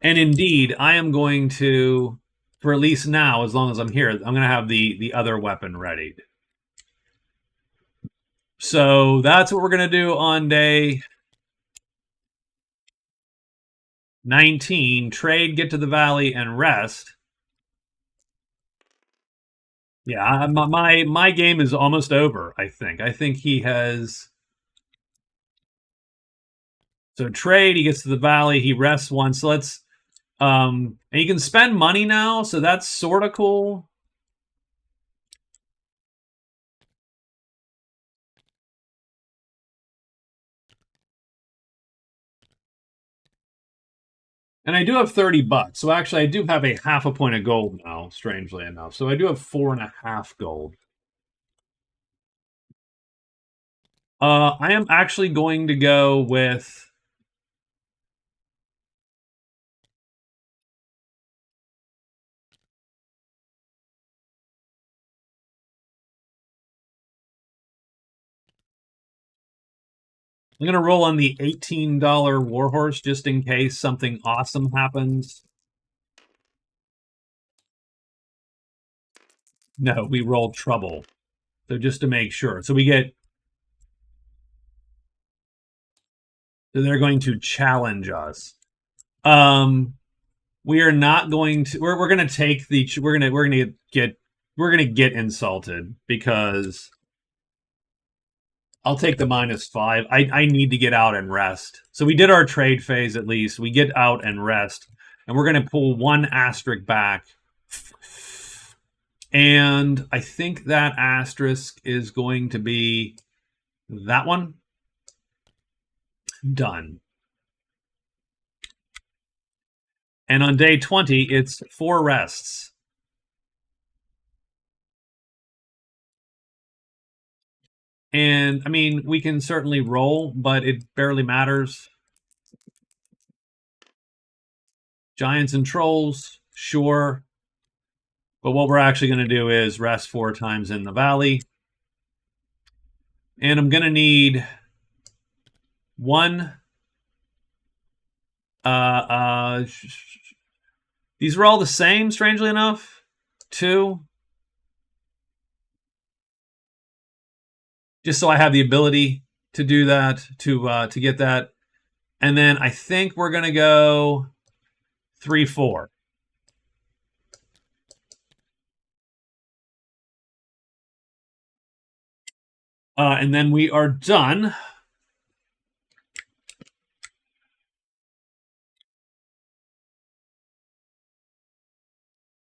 and indeed, I am going to, for at least now, as long as I'm here, I'm going to have the other weapon readied. So that's what we're going to do on day 19. Trade, get to the valley, and rest. Yeah, my game is almost over, I think. I think he has... So trade, he gets to the valley, he rests once. So let's... and he can spend money now, so that's sort of cool. And I do have 30 bucks. So actually, I do have a half a point of gold now, strangely enough. So I do have 4.5 gold. I am actually going to go with... I'm going to roll on the $18 Warhorse just in case something awesome happens. No, we rolled trouble. So just to make sure. So we get... So they're going to challenge us. We are not going to... We're going to take the... We're going to get insulted because... I'll take the -5. I need to get out and rest. So we did our trade phase at least. We get out and rest. And we're going to pull 1 asterisk back. And I think that asterisk is going to be that one. Done. And on day 20, it's 4 rests. And, I mean, we can certainly roll, but it barely matters. Giants and trolls, sure. But what we're actually going to do is rest 4 times in the valley. And I'm going to need 1. These are all the same, strangely enough. 2. Just so I have the ability to do that, to get that. And then I think we're going to go 3, 4. And then we are done.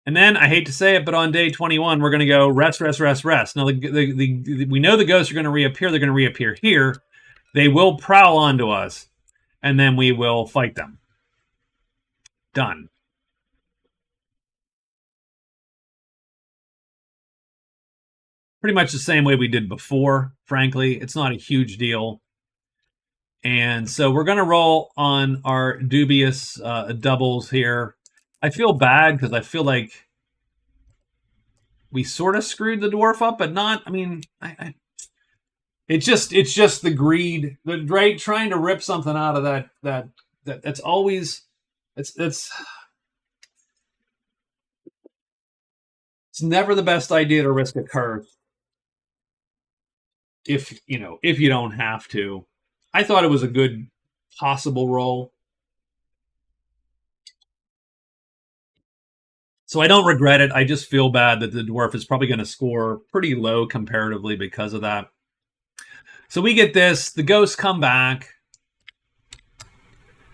And then, I hate to say it, but on day 21, we're going to go rest, rest, rest, rest. Now, we know the ghosts are going to reappear. They're going to reappear here. They will prowl onto us, and then we will fight them. Done. Pretty much the same way we did before, frankly. It's not a huge deal. And so we're going to roll on our dubious doubles here. I feel bad because I feel like we sort of screwed the dwarf up, but not. I mean, it's just the greed, right? Trying to rip something out of that's always it's never the best idea to risk a curse if you don't have to. I thought it was a good possible roll. So I don't regret it. I just feel bad that the dwarf is probably going to score pretty low comparatively because of that. So we get this. The ghosts come back.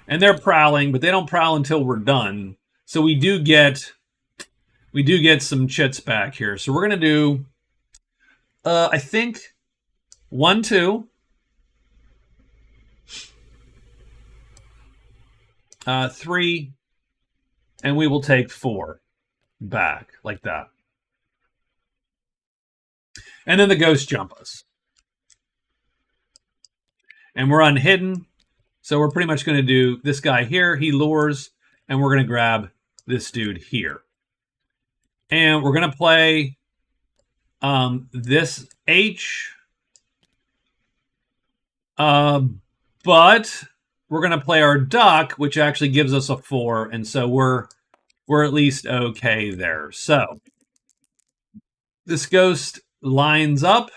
And they're prowling, but they don't prowl until we're done. So we do get some chits back here. So we're going to do, I think, 1, 2. 3, and we will take 4 back like that. And then the ghosts jump us. And we're unhidden. So we're pretty much going to do this guy here. He lures, and we're going to grab this dude here. And we're going to play this H. But we're going to play our duck, which actually gives us a 4. And so we're at least okay there. So this ghost lines up.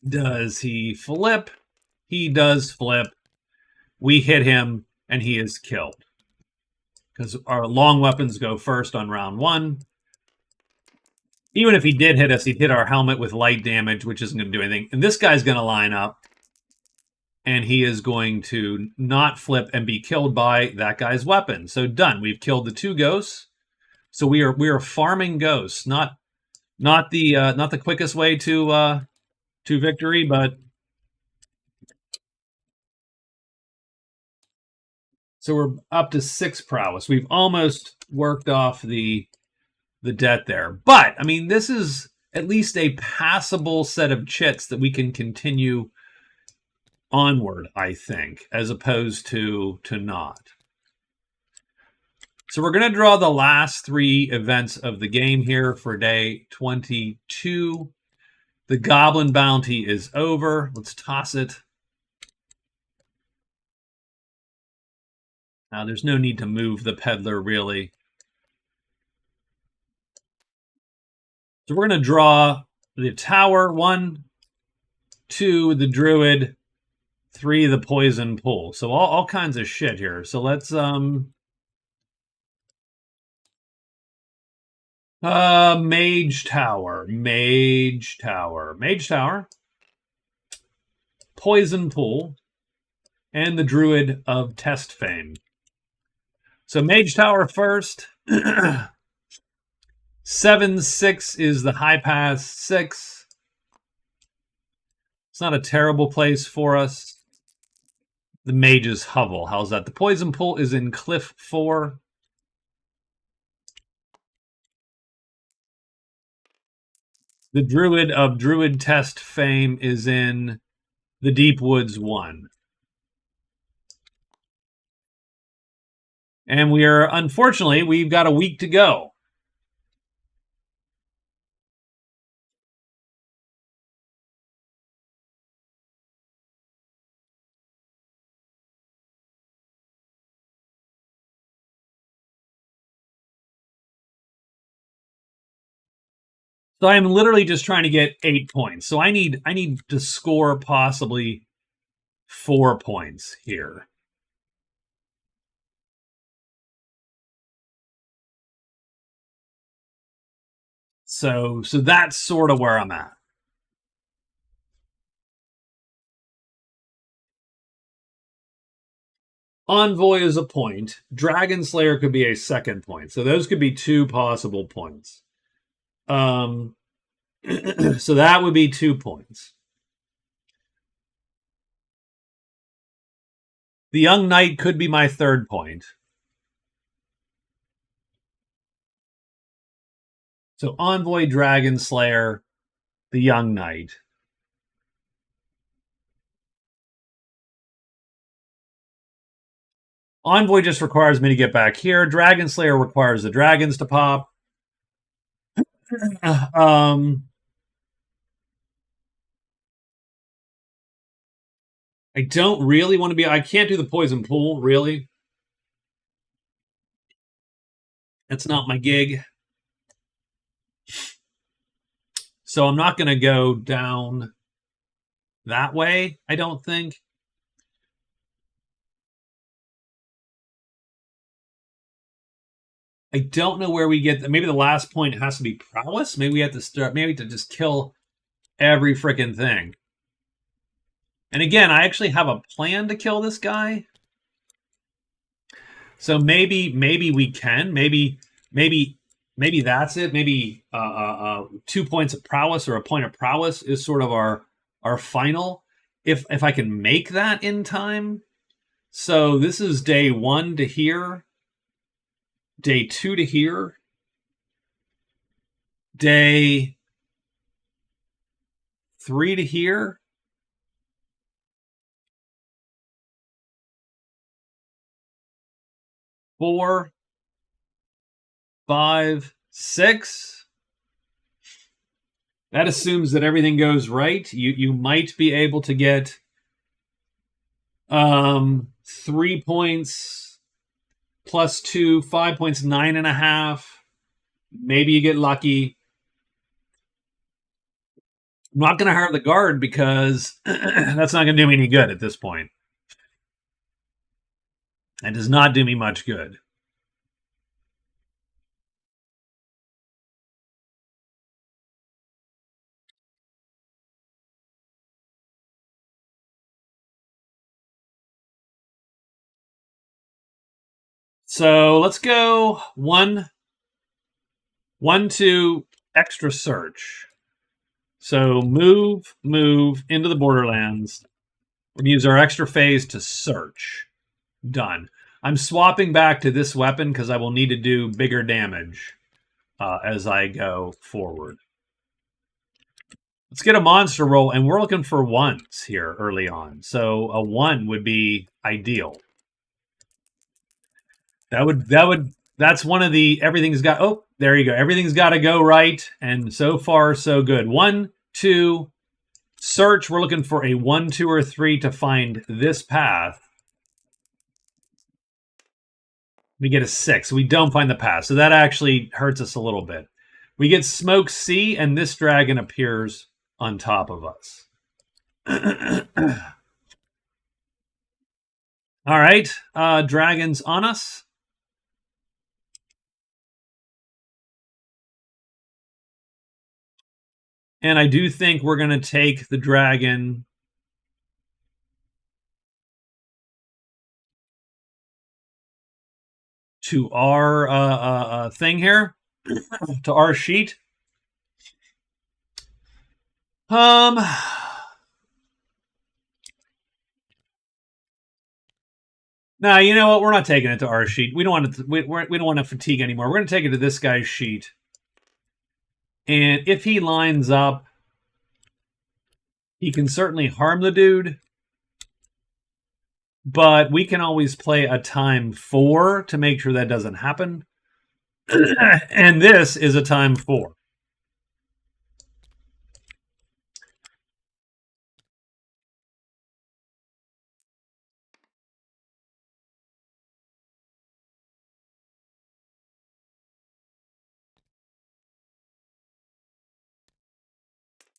Does he flip? He does flip. We hit him, and he is killed. Because our long weapons go first on round 1. Even if he did hit us, he'd hit our helmet with light damage, which isn't going to do anything. And this guy's going to line up, and he is going to not flip and be killed by that guy's weapon. So done. We've killed the 2 ghosts. So we are farming ghosts, not the quickest way to victory, but so we're up to 6 prowess. We've almost worked off the debt there. But, I mean, this is at least a passable set of chits that we can continue onward, I think, as opposed to not. So we're going to draw the last 3 events of the game here for day 22. The Goblin Bounty is over. Let's toss it. Now, there's no need to move the Peddler, really. So we're going to draw the Tower. 1, 2, the Druid. 3, the Poison Pool. So all kinds of shit here. So let's... Mage Tower. Mage Tower. Mage Tower. Poison Pool. And the Druid of Test Fame. So Mage Tower first. 7, 6 is the High Pass 6. It's not a terrible place for us. The Mage's Hovel. How's that? The Poison Pool is in Cliff 4. The Druid of Druid Test Fame is in the Deep Woods 1. And unfortunately, we've got a week to go. So I'm literally just trying to get 8 points. So I need to score possibly 4 points here. So that's sort of where I'm at. Envoy is a point. Dragon Slayer could be a second point. So those could be 2 possible points. So that would be 2 points. The Young Knight could be my 3rd point. So Envoy, Dragon Slayer, the Young Knight. Envoy just requires me to get back here. Dragon Slayer requires the dragons to pop. I don't really want to be... I can't do the Poison Pool, really. That's not my gig. So I'm not going to go down that way, I don't think. I don't know where we get. Maybe the last point has to be prowess. Maybe we have to start. Maybe to just kill every freaking thing. And again, I actually have a plan to kill this guy. So maybe we can. Maybe that's it. Maybe 2 points of prowess or a point of prowess is sort of our final. If I can make that in time. So this is day 1 to here. Day 2 to here. Day 3 to here. Four, 5, 6. That assumes that everything goes right. You might be able to get 3 points plus 2, 5 points, 9.5. Maybe you get lucky. I'm not going to hire the guard because that's not going to do me any good at this point. It does not do me much good. So let's go 1, 2, extra search. So move into the Borderlands and use our extra phase to search. Done. I'm swapping back to this weapon because I will need to do bigger damage as I go forward. Let's get a monster roll, and we're looking for 1s here early on. So a 1 would be ideal. That's one of the everything's got. Oh, there you go. Everything's got to go right, and so far so good. 1, 2, search. We're looking for a 1, 2, or 3 to find this path. We get a 6. We don't find the path, so that actually hurts us a little bit. We get smoke C, and this dragon appears on top of us. All right, dragons on us. And I do think we're going to take the dragon to our thing here, to our sheet. Now, you know what? We're not taking it to our sheet. We don't want to. We don't want to fatigue anymore. We're going to take it to this guy's sheet. And if he lines up, he can certainly harm the dude. But we can always play a time 4 to make sure that doesn't happen. And this is a time 4.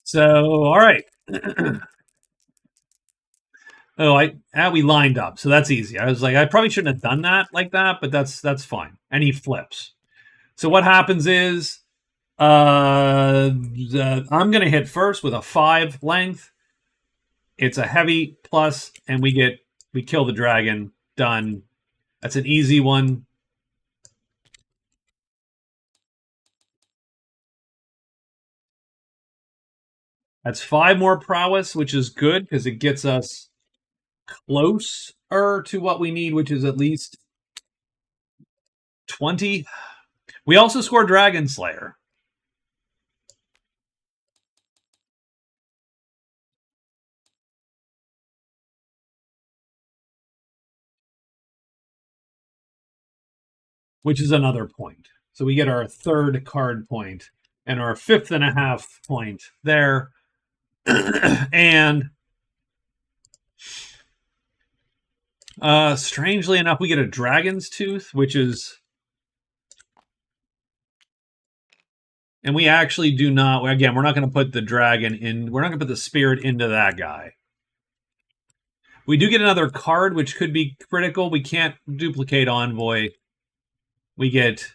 So, all right. We lined up, so that's easy. I was like, I probably shouldn't have done that like that, but that's fine. And he flips. So what happens is, I'm going to hit first with a 5 length. It's a heavy plus, and we kill the dragon. Done. That's an easy one. That's 5 more prowess, which is good because it gets us closer to what we need, which is at least 20. We also score Dragon Slayer. Which is another point. So we get our 3rd card point and our 5.5 point there. And strangely enough, we get a Dragon's Tooth, which is... And we actually do not... Again, we're not going to put the dragon in... We're not going to put the spirit into that guy. We do get another card, which could be critical. We can't duplicate Envoy. We get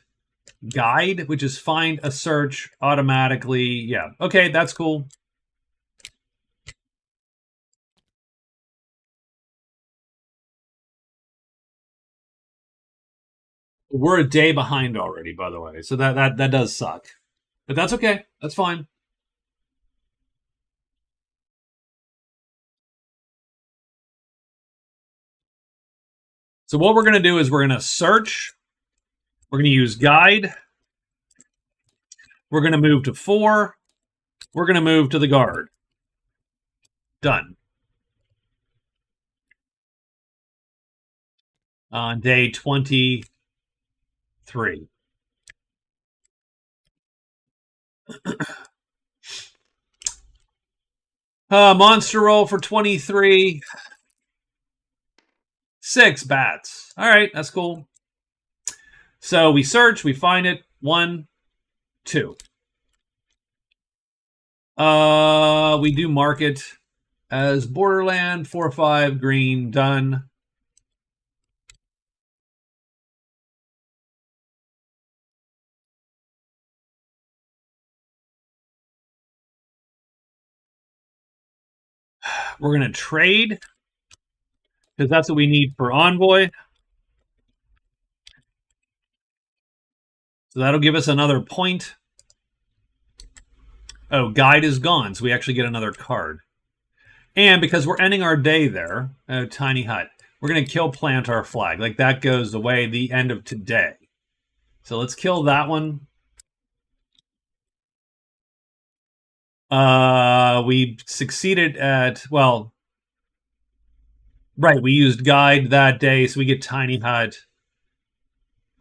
guide, which is find a search automatically. Yeah, okay, that's cool. We're a day behind already, by the way, so that does suck, but that's okay. That's fine. So what we're going to do is we're going to search. We're going to use guide. We're going to move to 4. We're going to move to the guard. Done. On day 23. Monster roll for 23. 6 bats. All right, that's cool. So we search, we find it. 1, 2. We do mark it as Borderland 4/5 green. Done. We're gonna trade because that's what we need for Envoy. So that'll give us another point. Oh, guide is gone, so we actually get another card. And because we're ending our day there, tiny hut, we're going to kill plant our flag. Like that goes away the end of today. So let's kill that one. We succeeded at, well, right, we used guide that day, so we get tiny hut.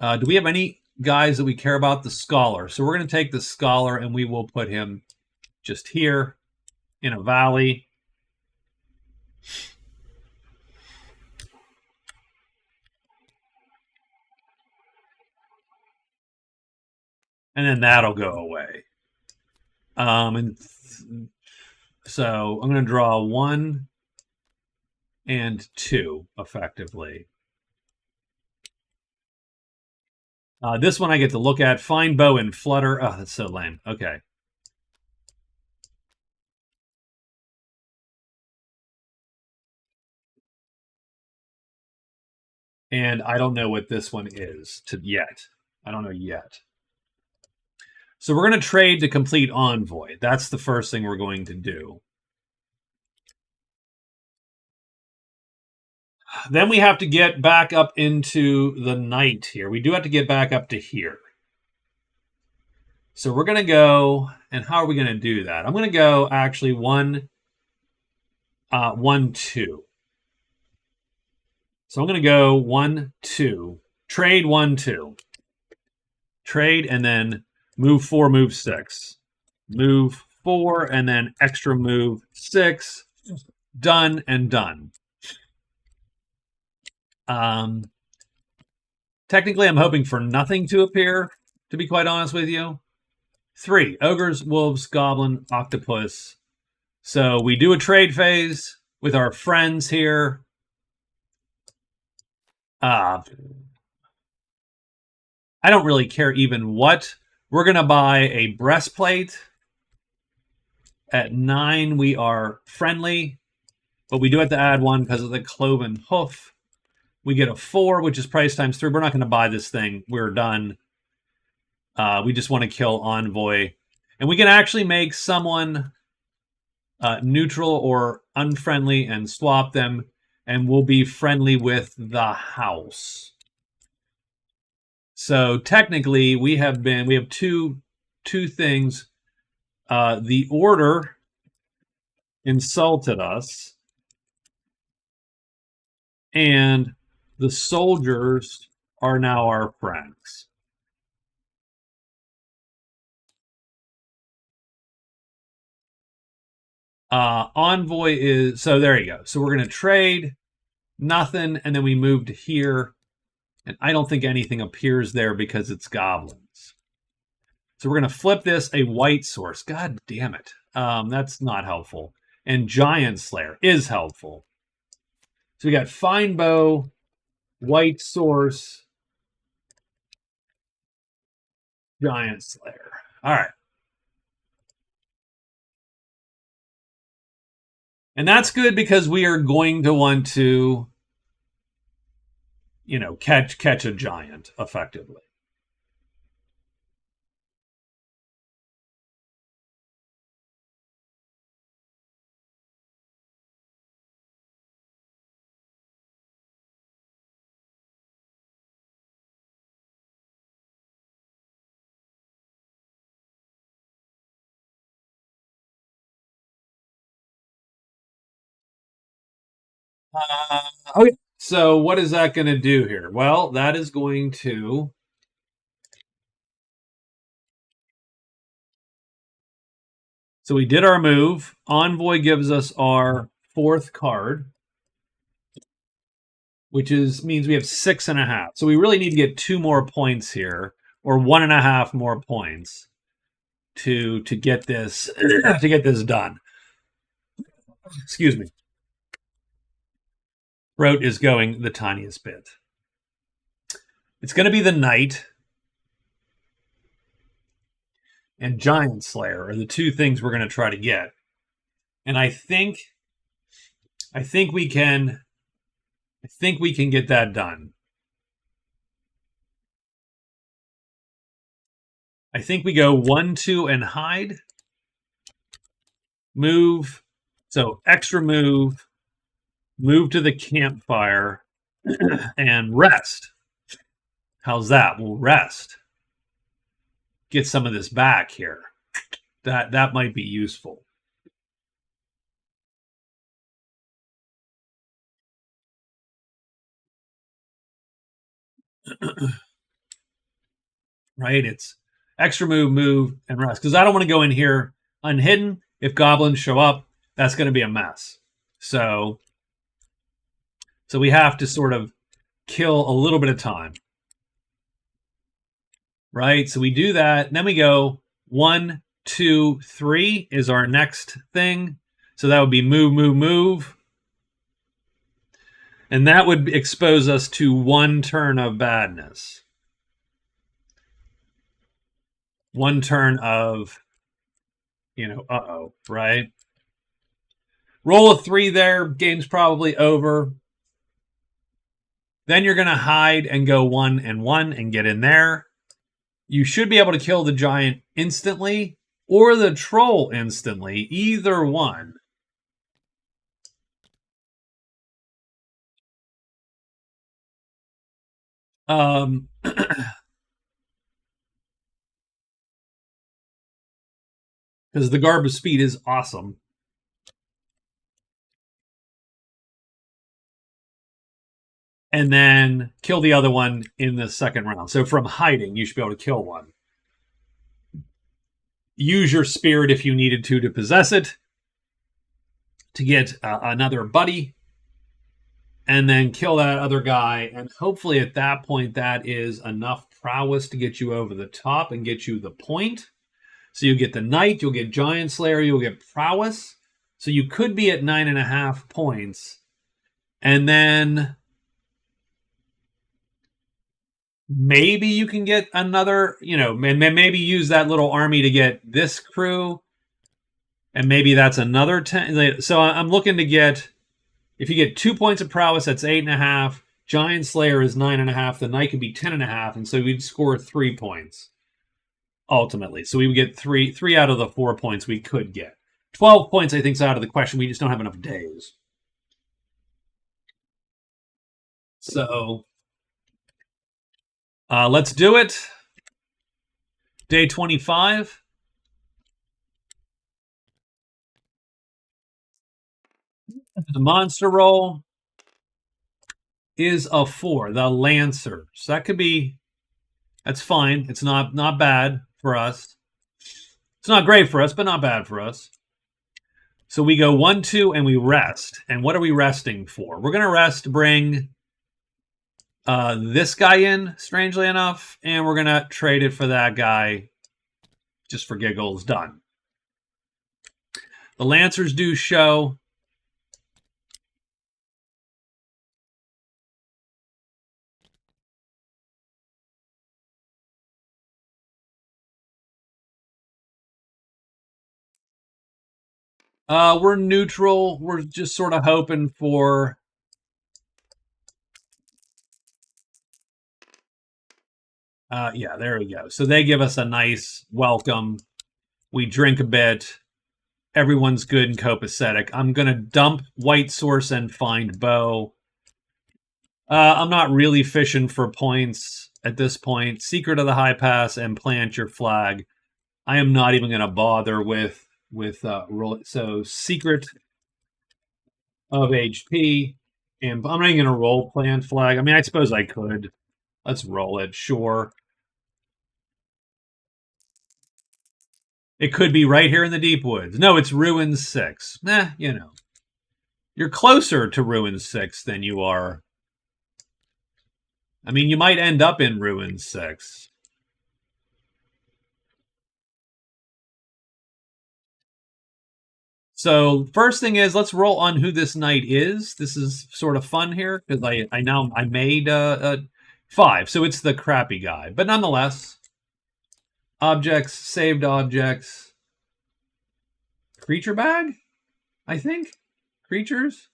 Do we have any guys that we care about? The scholar. So we're going to take the scholar and we will put him just here in a valley. And then that'll go away. And so I'm going to draw 1 and 2 effectively. This one I get to look at. Find bow and flutter. Oh, that's so lame. Okay. And I don't know what this one is yet. I don't know yet. So we're going to trade to complete Envoy. That's the first thing we're going to do. Then we have to get back up into the night here. We do have to get back up to here. So we're going to go, and how are we going to do that? I'm going to go actually 1, 1, 2. So I'm going to go 1, 2. Trade 1, 2. Trade and then move 4, move 6. Move 4 and then extra move 6. Done and done. Technically, I'm hoping for nothing to appear, to be quite honest with you. 3, ogres, wolves, goblin, octopus. So we do a trade phase with our friends here. I don't really care even what. We're going to buy a breastplate. At 9, we are friendly, but we do have to add 1 because of the cloven hoof. We get a 4, which is price times 3. We're not going to buy this thing. We're done. We just want to kill Envoy. And we can actually make someone neutral or unfriendly and swap them, and we'll be friendly with the house. So technically, we have two things. The order insulted us, and the soldiers are now our friends. Envoy is, so there you go. So we're going to trade nothing, and then we move to here. And I don't think anything appears there because it's goblins. So we're going to flip this a white source. God damn it. That's not helpful. And Giant Slayer is helpful. So we got Fine Bow, white source, Giant Slayer. All right. And that's good because we are going to want to, catch a giant effectively. Okay. So what is that going to do here? Well, that is going to. So we did our move. Envoy gives us our fourth card, which means we have 6.5. So we really need to get 2 more points here, or 1.5 more points to get this to get this done. Excuse me. Throat is going the tiniest bit. It's going to be the Knight and Giant Slayer are the 2 things we're going to try to get. And I think we can get that done. I think we go 1, 2, and hide. Move. So extra move. Move to the campfire and rest. How's that? We'll rest. Get some of this back here. That might be useful. Right? It's extra move, and rest. Because I don't want to go in here unhidden. If goblins show up, that's going to be a mess. So we have to sort of kill a little bit of time. Right? So we do that. And then we go 1, 2, 3 is our next thing. So that would be move. And that would expose us to 1 turn of badness. 1 turn of, right? Roll a 3 there. Game's probably over. Then you're going to hide and go 1 and 1 and get in there. You should be able to kill the giant instantly or the troll instantly. Either one. Because the Garb of Speed is awesome. And then kill the other one in the second round. So from hiding, you should be able to kill one. Use your spirit if you needed to possess it to get another buddy. And then kill that other guy. And hopefully at that point, that is enough prowess to get you over the top and get you the point. So you get the Knight, you'll get Giant Slayer, you'll get prowess. So you could be at 9.5 points. And then maybe you can get another, maybe use that little army to get this crew. And maybe that's another 10. So I'm looking to get, if you get 2 points of prowess, that's 8.5. Giant Slayer is 9.5. The Knight could be 10.5. And so we'd score 3 points ultimately. So we would get three out of the 4 points we could get. 12 points, I think, is out of the question. We just don't have enough days. So let's do it. Day 25. The monster roll is a 4, the Lancer. So that could be, that's fine. It's not bad for us. It's not great for us, but not bad for us. So we go 1, 2, and we rest. And what are we resting for? We're going to rest to bring this guy in, strangely enough, and we're going to trade it for that guy just for giggles. Done. The Lancers do show. We're neutral. We're just sort of hoping for. Yeah, there we go. So they give us a nice welcome. We drink a bit. Everyone's good and copacetic. I'm going to dump white source and find bow. I'm not really fishing for points at this point. Secret of the High Pass and plant your flag. I am not even going to bother with so secret of HP, and I'm not even going to roll plant flag. I mean, I suppose I could. Let's roll it. Sure. It could be right here in the deep woods. No, it's Ruins 6. You know. You're closer to Ruins 6 than you are. I mean, you might end up in Ruins 6. So first thing is, let's roll on who this knight is. This is sort of fun here because I made 5, so it's the crappy guy, but nonetheless, objects, saved objects, creature bag, I think, creatures.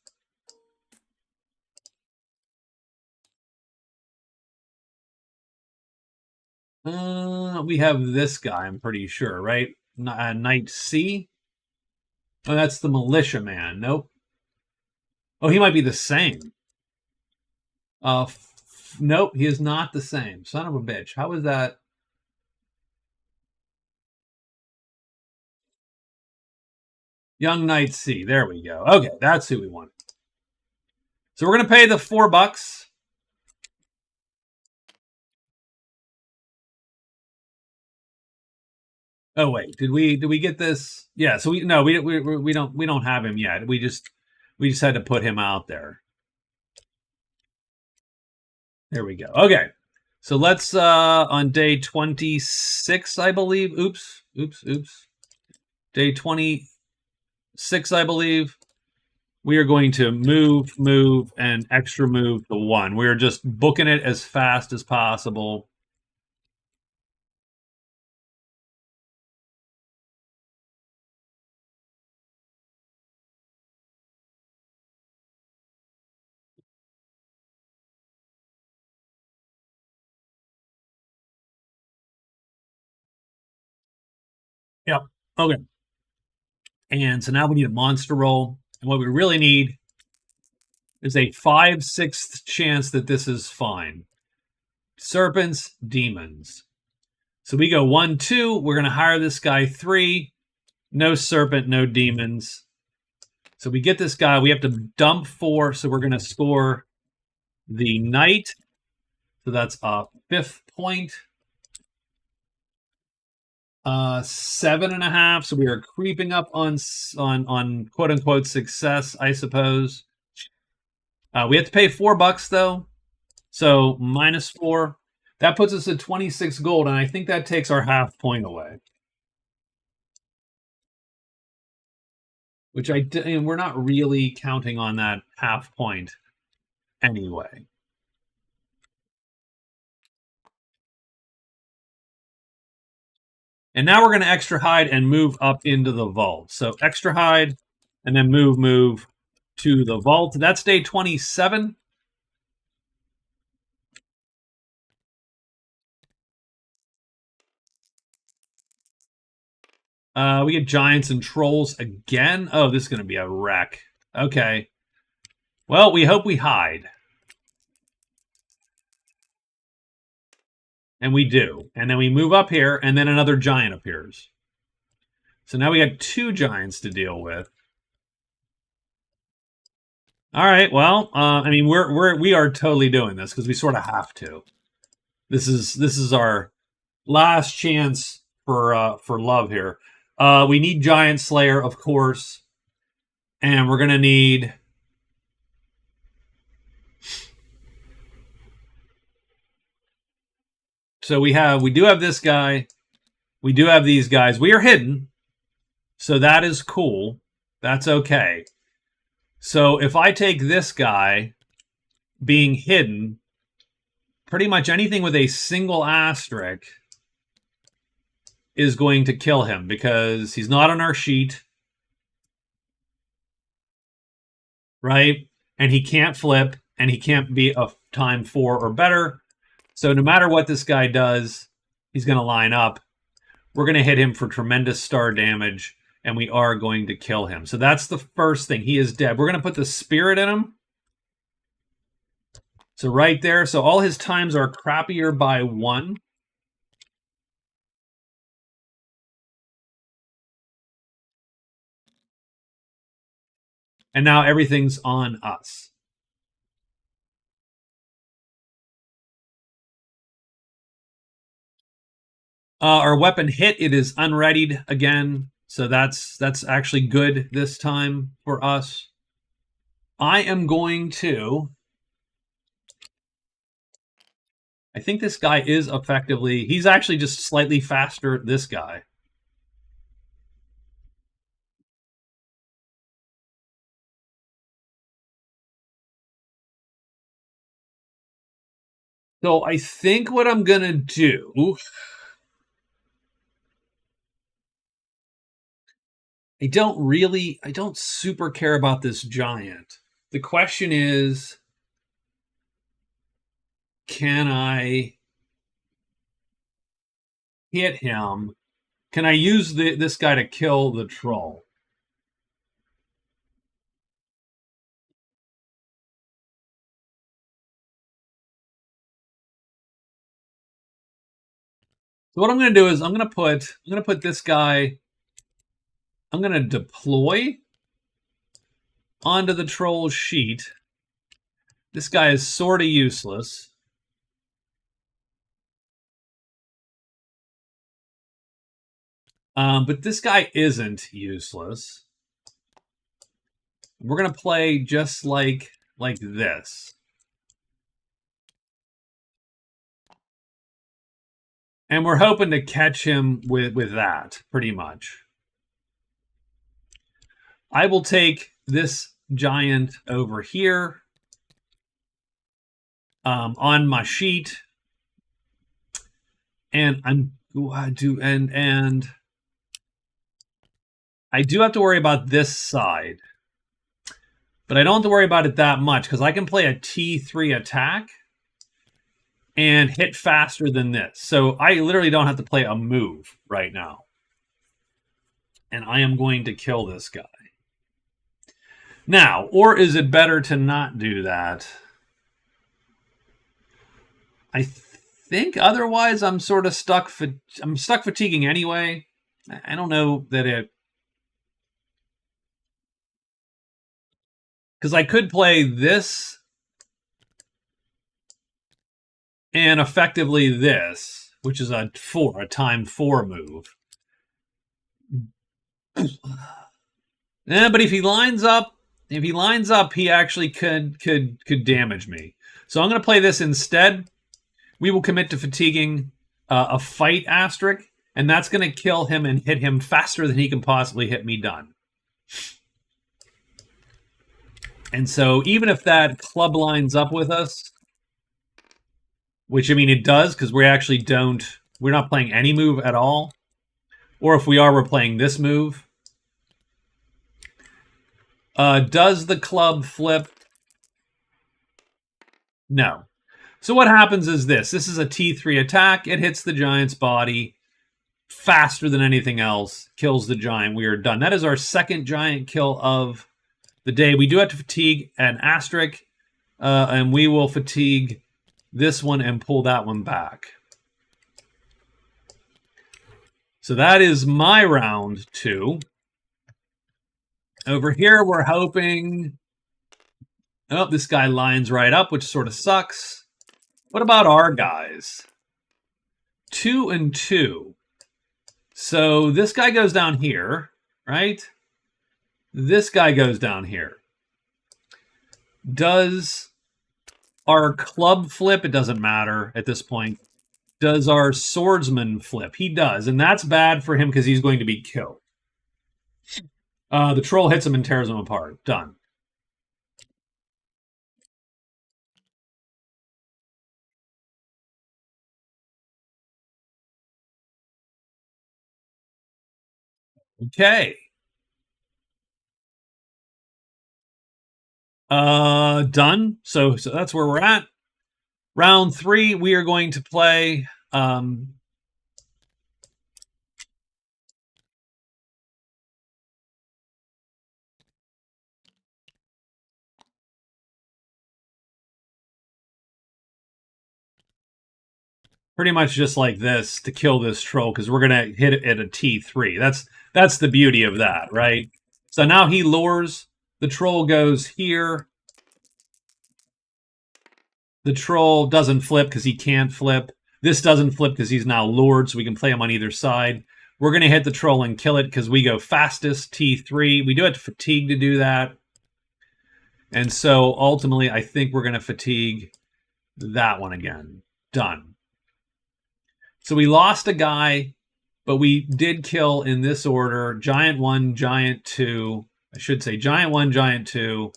We have this guy, I'm pretty sure, right? Knight C. Oh, that's the militia man. Nope. Oh, he might be the same. Nope, he is not the same. Son of a bitch. How is that? Young Knight C. There we go. Okay, that's who we want. So we're gonna pay the $4. Oh wait, did we get this? Yeah. So we don't have him yet. We just had to put him out there. There we go. Okay. So let's on day 26, I believe. Oops. Day 26, I believe. We are going to move, and extra move to 1. We're just booking it as fast as possible. Yep. Okay. And so now we need a monster roll. And what we really need is a 5/6 chance that this is fine. Serpents, demons. So we go 1, 2. We're going to hire this guy 3. No serpent, no demons. So we get this guy. We have to dump 4. So we're going to score the knight. So that's a 5th point. 7.5. So we are creeping up on quote unquote success, I suppose. We have to pay $4 though. So -4. That puts us at 26 gold, and I think that takes our half point away. Which and we're not really counting on that half point anyway. And now we're going to extra hide and move up into the vault. So extra hide and then move to the vault. That's day 27. We get giants and trolls again. Oh, this is going to be a wreck. Okay. Well, we hope we hide. And we do. And then we move up here, and then another giant appears. So now we got 2 giants to deal with. All right. Well, I mean, we are totally doing this because we sort of have to. This is our last chance for love here. We need Giant Slayer, of course, and we're gonna need. So we do have this guy. We do have these guys. We are hidden, so that is cool. That's okay. So if I take this guy being hidden, pretty much anything with a single asterisk is going to kill him because he's not on our sheet. right? And he can't flip, and he can't be a time 4 or better. So no matter what this guy does, he's going to line up. We're going to hit him for tremendous star damage, and we are going to kill him. So that's the first thing. He is dead. We're going to put the spirit in him. So right there. So all his times are crappier by 1. And now everything's on us. Our weapon hit. It is unreadied again. So that's actually good this time for us. I am going to... I think this guy is effectively... He's actually just slightly faster, this guy. So I think what I'm going to do... I don't super care about this giant. The question is, can I hit him? Can I use this guy to kill the troll? So what I'm going to do is I'm going to put this guy, I'm going to deploy onto the troll sheet. This guy is sort of useless. But this guy isn't useless. We're going to play just like this. And we're hoping to catch him with that, pretty much. I will take this giant over here on my sheet. And I do have to worry about this side. But I don't have to worry about it that much because I can play a T3 attack and hit faster than this. So I literally don't have to play a move right now. And I am going to kill this guy. Now, or is it better to not do that? I think otherwise I'm sort of stuck. I'm stuck fatiguing anyway. I don't know that it... Because I could play this and effectively this, which is a time 4 move. But if he lines up, he actually could damage me. So I'm going to play this instead. We will commit to fatiguing a fight asterisk, and that's going to kill him and hit him faster than he can possibly hit me done. And so even if that club lines up with us, which I mean it does because we're not playing any move at all. Or if we are, we're playing this move. Does the club flip? No. So what happens is this. This is a T3 attack. It hits the giant's body faster than anything else. Kills the giant. We are done. That is our second giant kill of the day. We do have to fatigue an asterisk. And we will fatigue this one and pull that one back. So that is my round 2. Over here, we're hoping... Oh, this guy lines right up, which sort of sucks. What about our guys? 2 and 2. So this guy goes down here, right? This guy goes down here. Does our club flip? It doesn't matter at this point. Does our swordsman flip? He does, and that's bad for him because he's going to be killed. The troll hits him and tears him apart. Done. Okay. Done. So that's where we're at. Round 3, we are going to play pretty much just like this to kill this troll because we're gonna hit it at a T3. That's the beauty of that, right? So now he lures. The troll goes here. The troll doesn't flip because he can't flip. This doesn't flip because he's now lured, so we can play him on either side. We're going to hit the troll and kill it because we go fastest, T3. We do have to fatigue to do that. And so ultimately, I think we're going to fatigue that one again. Done. So we lost a guy, but we did kill in this order. Giant 1, Giant 2. I should say Giant 1, Giant 2,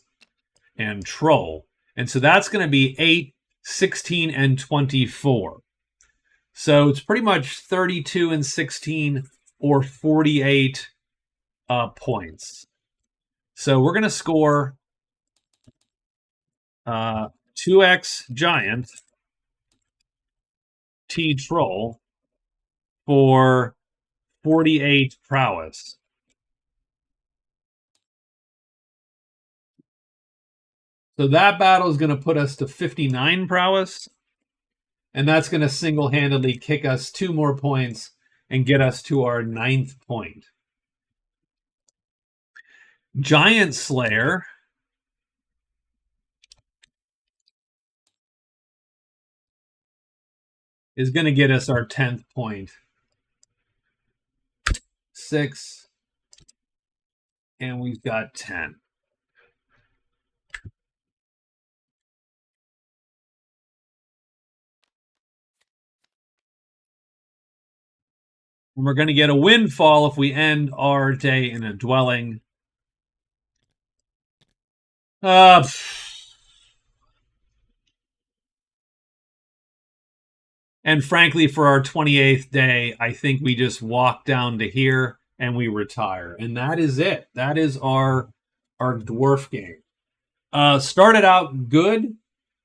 and Troll. And so that's going to be 8, 16, and 24. So it's pretty much 32 and 16 or 48 points. So we're going to score 2x Giant T Troll for 48 prowess. So that battle is going to put us to 59 prowess. And that's going to single-handedly kick us 2 more points and get us to our 9th point. Giant Slayer is going to get us our 10th point. 6. And we've got 10. And we're going to get a windfall if we end our day in a dwelling. And frankly, for our 28th day, I think we just walk down to here and we retire. And that is it. That is our dwarf game. Started out good,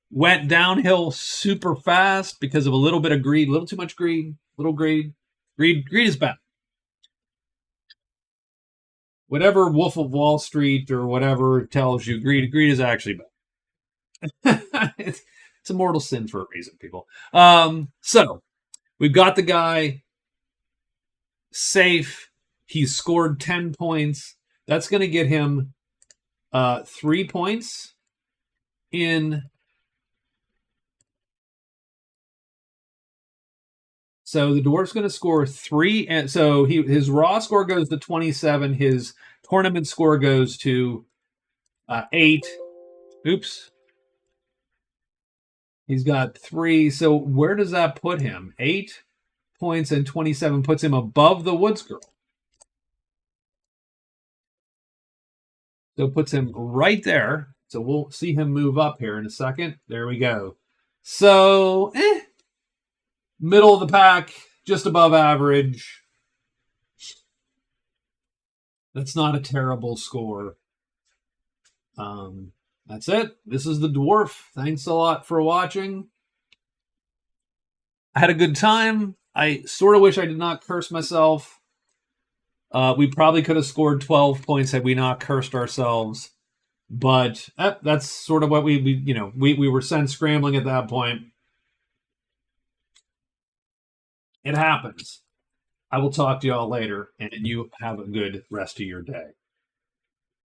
went downhill super fast because of a little bit of greed, a little too much greed, little greed. Greed is bad. Whatever Wolf of Wall Street or whatever tells you, greed is actually bad. It's a mortal sin for a reason, people. So we've got the guy safe. He's scored 10 points. That's going to get him 3 points in. So the dwarf's going to score 3, and so his raw score goes to 27. His tournament score goes to 8. Oops. He's got 3. So where does that put him? 8 points and 27 puts him above the Woods Girl. So it puts him right there. So we'll see him move up here in a second. There we go. So, middle of the pack, just above average. That's not a terrible score. That's it. This is the Dwarf. Thanks a lot for watching. I had a good time. I sort of wish I did not curse myself. We probably could have scored 12 points had we not cursed ourselves. But that's sort of what we were sent scrambling at that point. It happens. I will talk to y'all later, and you have a good rest of your day.